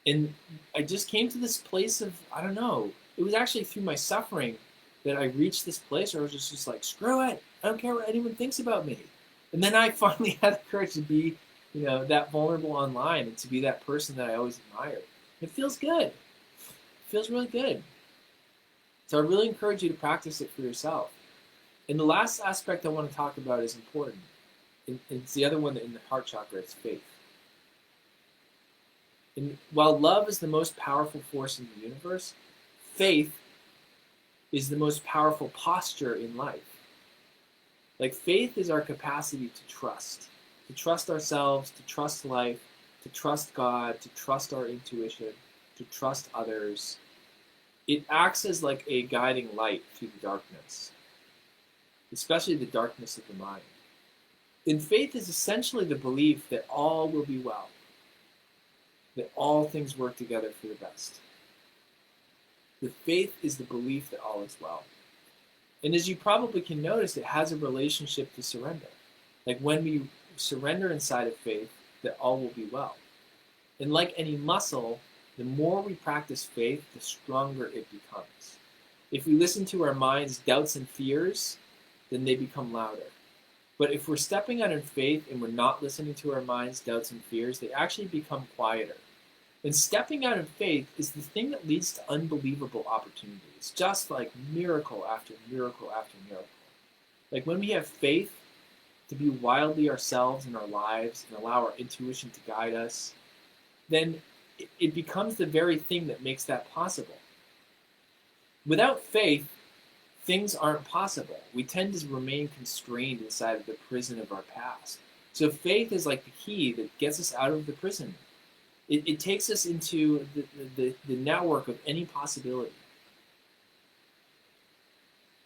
and I just came to this place of, I don't know, it was actually through my suffering that I reached this place where I was just like, screw it, I don't care what anyone thinks about me. And then I finally had the courage to be, you know, that vulnerable online and to be that person that I always admired. It feels good. It feels really good. So I really encourage you to practice it for yourself. And the last aspect I want to talk about is important. It's the other one in the heart chakra, it's faith. And while love is the most powerful force in the universe, faith is the most powerful posture in life. Like faith is our capacity to trust ourselves, to trust life, to trust God, to trust our intuition, to trust others. It acts as like a guiding light through the darkness, especially the darkness of the mind. And faith is essentially the belief that all will be well, that all things work together for the best. The faith is the belief that all is well. And as you probably can notice, it has a relationship to surrender. Like when we surrender inside of faith, that all will be well. And like any muscle, the more we practice faith, the stronger it becomes. If we listen to our mind's doubts and fears, then they become louder. But if we're stepping out in faith and we're not listening to our mind's doubts and fears, they actually become quieter. And stepping out in faith is the thing that leads to unbelievable opportunities, just like miracle after miracle after miracle. Like when we have faith to be wildly ourselves in our lives and allow our intuition to guide us, then it becomes the very thing that makes that possible. Without faith, things aren't possible. We tend to remain constrained inside of the prison of our past. So faith is like the key that gets us out of the prison. It takes us into the network of any possibility.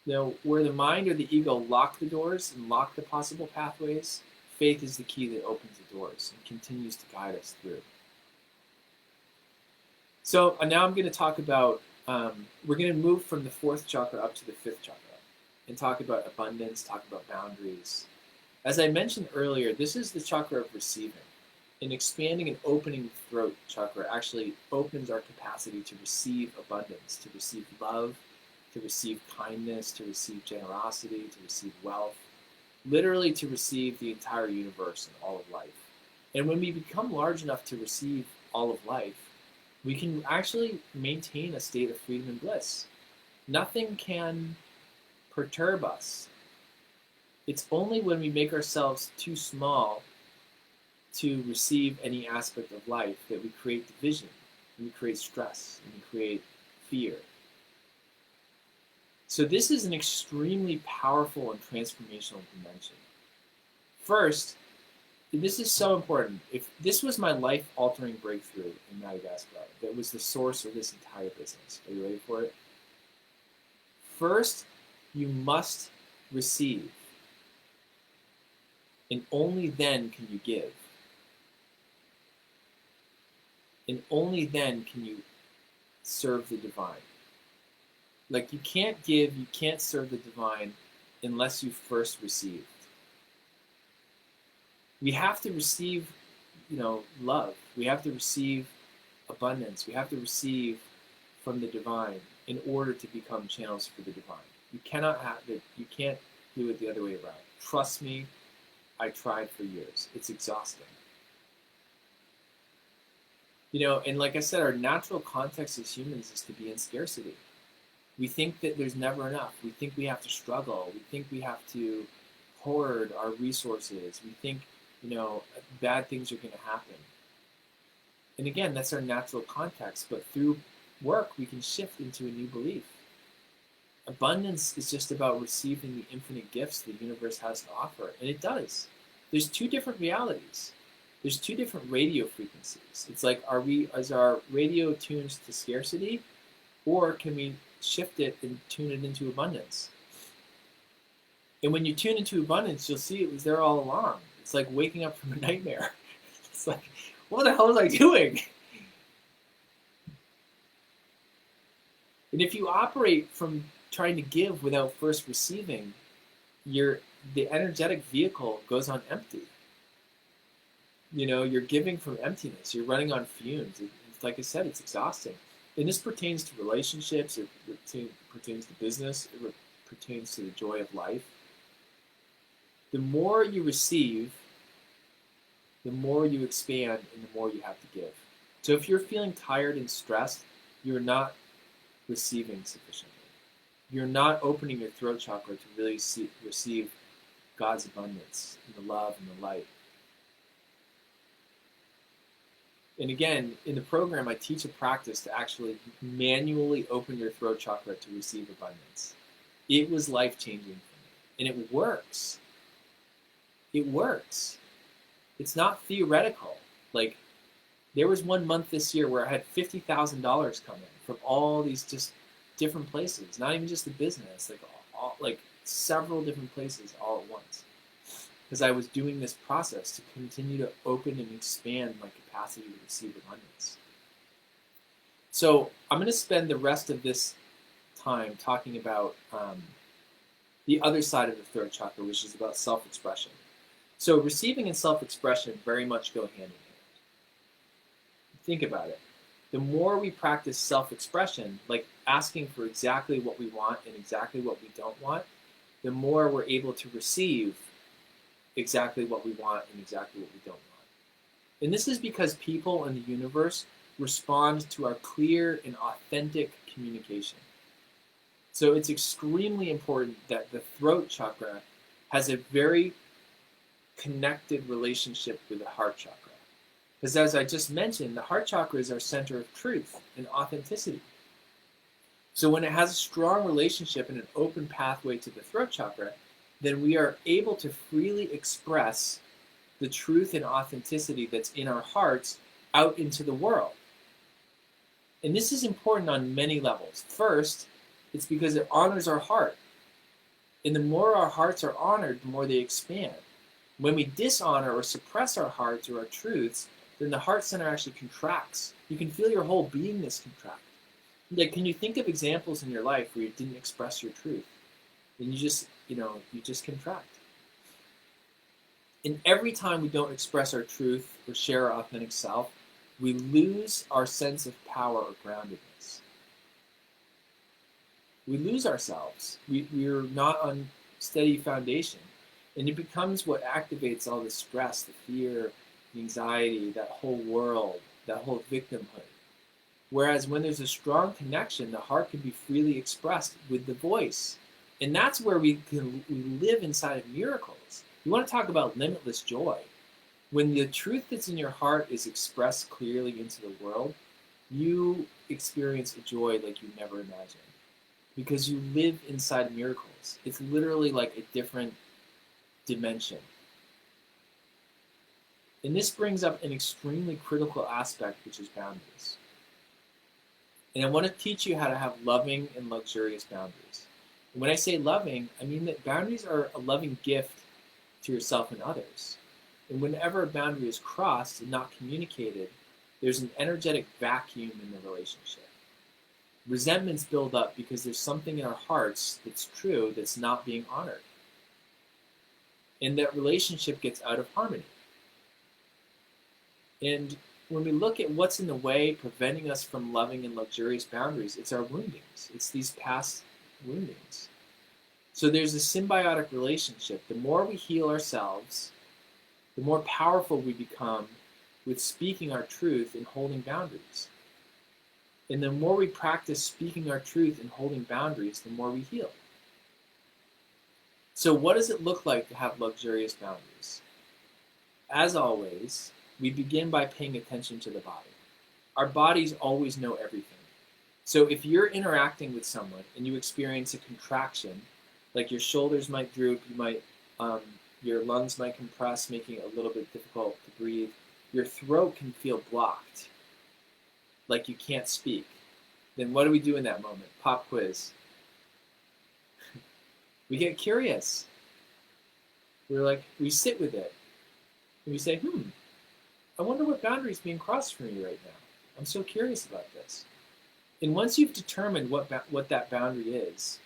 Now, where the mind or the ego lock the doors and lock the possible pathways, faith is the key that opens the doors and continues to guide us through. So now I'm going to talk about, we're going to move from the fourth chakra up to the fifth chakra and talk about abundance, talk about boundaries. As I mentioned earlier, this is the chakra of receiving. And expanding and opening the throat chakra actually opens our capacity to receive abundance, to receive love, to receive kindness, to receive generosity, to receive wealth, literally to receive the entire universe and all of life. And when we become large enough to receive all of life, we can actually maintain a state of freedom and bliss. Nothing can perturb us. It's only when we make ourselves too small to receive any aspect of life that we create division, and we create stress, and we create fear. So this is an extremely powerful and transformational dimension. First, this is so important. If this was my life-altering breakthrough in Madagascar, that was the source of this entire business. Are you ready for it? First, you must receive, and only then can you give. And only then can you serve the divine. Like you can't give, you can't serve the divine unless you first received. We have to receive, love. We have to receive abundance. We have to receive from the divine in order to become channels for the divine. You cannot have it. You can't do it the other way around. Trust me, I tried for years. It's exhausting. And like I said, our natural context as humans is to be in scarcity. We think that there's never enough. We think we have to struggle. We think we have to hoard our resources. We think, bad things are going to happen. And again, that's our natural context. But through work, we can shift into a new belief. Abundance is just about receiving the infinite gifts the universe has to offer. And it does. There's two different realities. There's two different radio frequencies. It's like, is our radio tuned to scarcity, or can we shift it and tune it into abundance? And when you tune into abundance, you'll see it was there all along. It's like waking up from a nightmare. It's like, what the hell was I doing? And if you operate from trying to give without first receiving, the energetic vehicle goes on empty. You're giving from emptiness. You're running on fumes. Like I said, it's exhausting. And this pertains to relationships. It pertains to business. It pertains to the joy of life. The more you receive, the more you expand, and the more you have to give. So if you're feeling tired and stressed, you're not receiving sufficiently. You're not opening your throat chakra to really receive God's abundance and the love and the light. And again, in the program, I teach a practice to actually manually open your throat chakra to receive abundance. It was life-changing for me. And it works. It works. It's not theoretical. Like, there was 1 month this year where I had $50,000 come in from all these just different places. Not even just the business, like several different places all at once. Because I was doing this process to continue to open and expand my capacity to receive abundance. So I'm going to spend the rest of this time talking about the other side of the third chakra, which is about self-expression. So receiving and self-expression very much go hand in hand. Think about it. The more we practice self-expression, like asking for exactly what we want and exactly what we don't want, the more we're able to receive exactly what we want and exactly what we don't want. And this is because people in the universe respond to our clear and authentic communication. So it's extremely important that the throat chakra has a very connected relationship with the heart chakra. Because as I just mentioned, the heart chakra is our center of truth and authenticity. So when it has a strong relationship and an open pathway to the throat chakra, then we are able to freely express the truth and authenticity that's in our hearts out into the world. And this is important on many levels. First, it's because it honors our heart. And the more our hearts are honored, the more they expand. When we dishonor or suppress our hearts or our truths, then the heart center actually contracts. You can feel your whole beingness contract. Like, can you think of examples in your life where you didn't express your truth? And you just contract. And every time we don't express our truth or share our authentic self, we lose our sense of power or groundedness. We lose ourselves. We're not on steady foundation. And it becomes what activates all the stress, the fear, the anxiety, that whole world, that whole victimhood. Whereas when there's a strong connection, the heart can be freely expressed with the voice. And that's where we live inside of miracles. You want to talk about limitless joy. When the truth that's in your heart is expressed clearly into the world, you experience a joy like you never imagined. Because you live inside miracles. It's literally like a different dimension. And this brings up an extremely critical aspect, which is boundaries. And I want to teach you how to have loving and luxurious boundaries. And when I say loving, I mean that boundaries are a loving gift to yourself and others. And whenever a boundary is crossed and not communicated, there's an energetic vacuum in the relationship. Resentments build up because there's something in our hearts that's true that's not being honored. And that relationship gets out of harmony. And when we look at what's in the way preventing us from loving and luxurious boundaries, it's our woundings. It's these past woundings. So there's a symbiotic relationship. The more we heal ourselves, the more powerful we become, with speaking our truth and holding boundaries. And the more we practice speaking our truth and holding boundaries, the more we heal. So what does it look like to have luxurious boundaries? As always, we begin by paying attention to the body. Our bodies always know everything. So if you're interacting with someone and you experience a contraction, like your shoulders might droop, your lungs might compress, making it a little bit difficult to breathe, your throat can feel blocked, like you can't speak, then what do we do in that moment? Pop quiz. We get curious. We sit with it. And we say, I wonder what boundary is being crossed for me right now. I'm so curious about this. And once you've determined what that boundary is,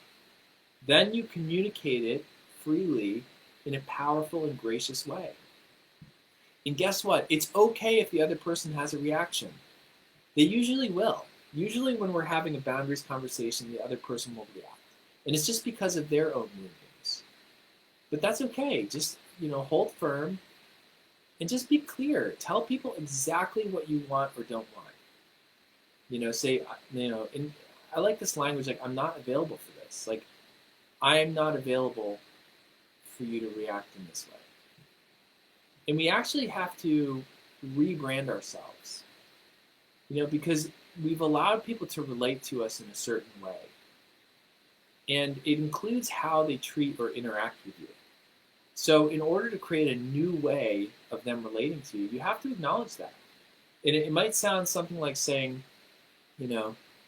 then you communicate it freely in a powerful and gracious way. And guess what? It's okay if the other person has a reaction. They usually will. Usually when we're having a boundaries conversation, the other person will react. And it's just because of their own woundings. But that's okay. Just, hold firm and just be clear. Tell people exactly what you want or don't want. And I like this language, like, I'm not available for this. Like, I am not available for you to react in this way. And we actually have to rebrand ourselves, because we've allowed people to relate to us in a certain way. And it includes how they treat or interact with you. So in order to create a new way of them relating to you, you have to acknowledge that. And it might sound something like saying,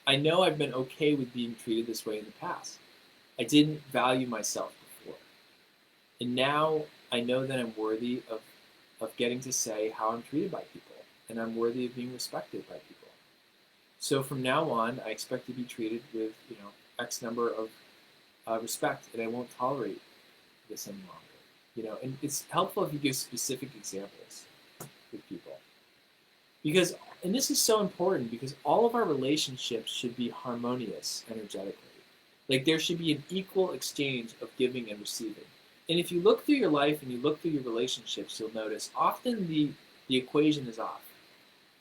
I know I've been okay with being treated this way in the past. I didn't value myself before. And now I know that I'm worthy of getting to say how I'm treated by people. And I'm worthy of being respected by people. So from now on, I expect to be treated with, X number of respect, and I won't tolerate this any longer. And it's helpful if you give specific examples with people. And this is so important because all of our relationships should be harmonious energetically. Like there should be an equal exchange of giving and receiving. And if you look through your life and you look through your relationships, you'll notice often the equation is off.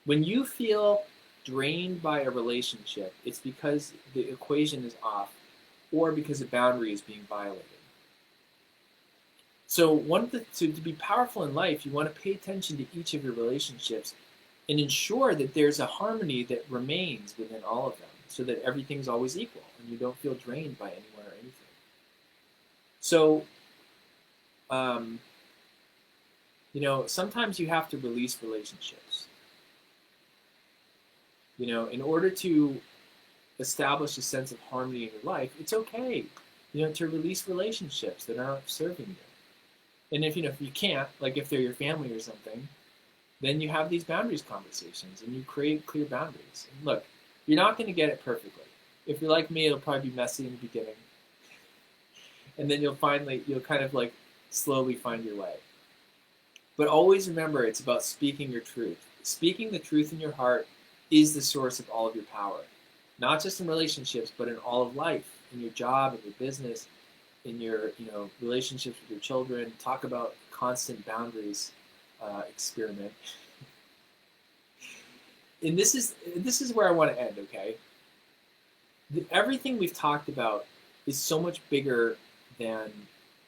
When you feel drained by a relationship, it's because the equation is off or because a boundary is being violated. So to be powerful in life, you want to pay attention to each of your relationships and ensure that there's a harmony that remains within all of them so that everything's always equal and you don't feel drained by anyone or anything. So, sometimes you have to release relationships. In order to establish a sense of harmony in your life, it's okay, to release relationships that aren't serving you. And if you can't, like if they're your family or something, then you have these boundaries conversations and you create clear boundaries. And look, you're not going to get it perfectly. If you're like me, it'll probably be messy in the beginning. And then you'll kind of like slowly find your way. But always remember, it's about speaking your truth. Speaking the truth in your heart is the source of all of your power. Not just in relationships, but in all of life, in your job, in your business, in your relationships with your children. Talk about constant boundaries experiment. And this is where I want to end, okay? Everything we've talked about is so much bigger than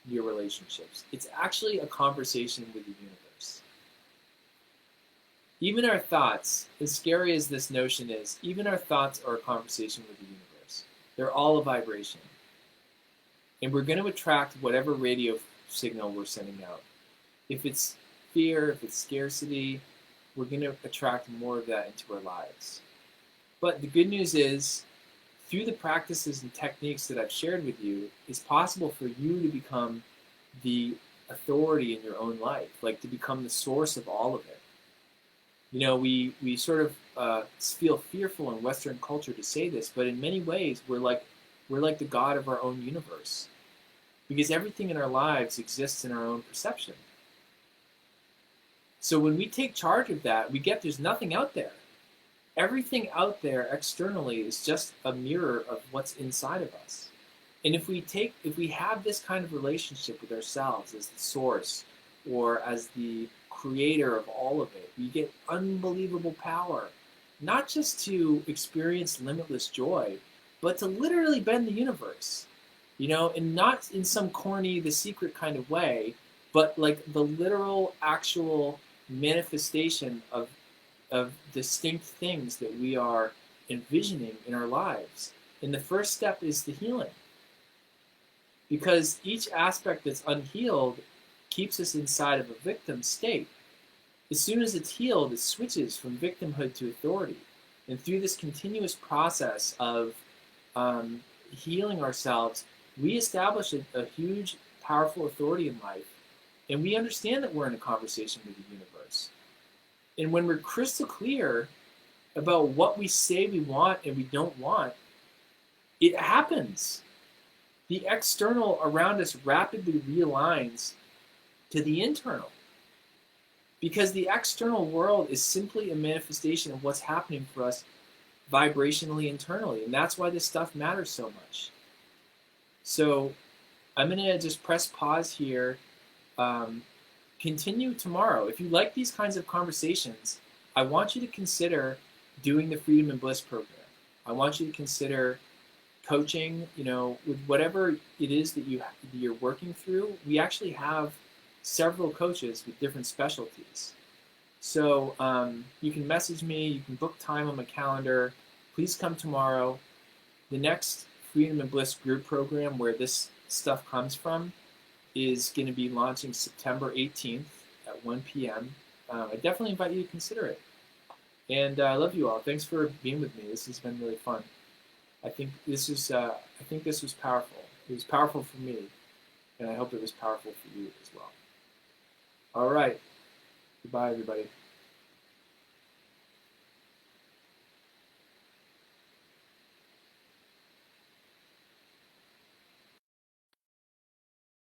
your relationships. It's actually a conversation with the universe. Even our thoughts, as scary as this notion is, even our thoughts are a conversation with the universe. They're all a vibration. And we're going to attract whatever radio signal we're sending out. If it's fear, if it's scarcity, we're going to attract more of that into our lives. But the good news is, through the practices and techniques that I've shared with you, it's possible for you to become the authority in your own life, like to become the source of all of it. We sort of feel fearful in Western culture to say this, but in many ways, we're like the God of our own universe. Because everything in our lives exists in our own perception. So when we take charge of that, we get there's nothing out there. Everything out there externally is just a mirror of what's inside of us. And if we have this kind of relationship with ourselves as the source or as the creator of all of it. We get unbelievable power, not just to experience limitless joy, but to literally bend the universe, and not in some corny, The Secret kind of way, but like the literal, actual manifestation of distinct things that we are envisioning in our lives. And the first step is the healing. Because each aspect that's unhealed keeps us inside of a victim state. As soon as it's healed, it switches from victimhood to authority. And through this continuous process of healing ourselves, we establish a huge, powerful authority in life. And we understand that we're in a conversation with the universe. And when we're crystal clear about what we say we want and we don't want, it happens. The external around us rapidly realigns to the internal. Because the external world is simply a manifestation of what's happening for us vibrationally internally. And that's why this stuff matters so much. So I'm going to just press pause here. Continue tomorrow. If you like these kinds of conversations, I want you to consider doing the Freedom and Bliss program. I want you to consider coaching, with whatever it is that you're working through. We actually have several coaches with different specialties. So you can message me, you can book time on my calendar. Please come tomorrow. The next Freedom and Bliss group program, where this stuff comes from, is going to be launching September 18th at 1 p.m. I definitely invite you to consider it. And I love you all. Thanks for being with me. This has been really fun. I think this was powerful. It was powerful for me, and I hope it was powerful for you as well. All right. Goodbye, everybody.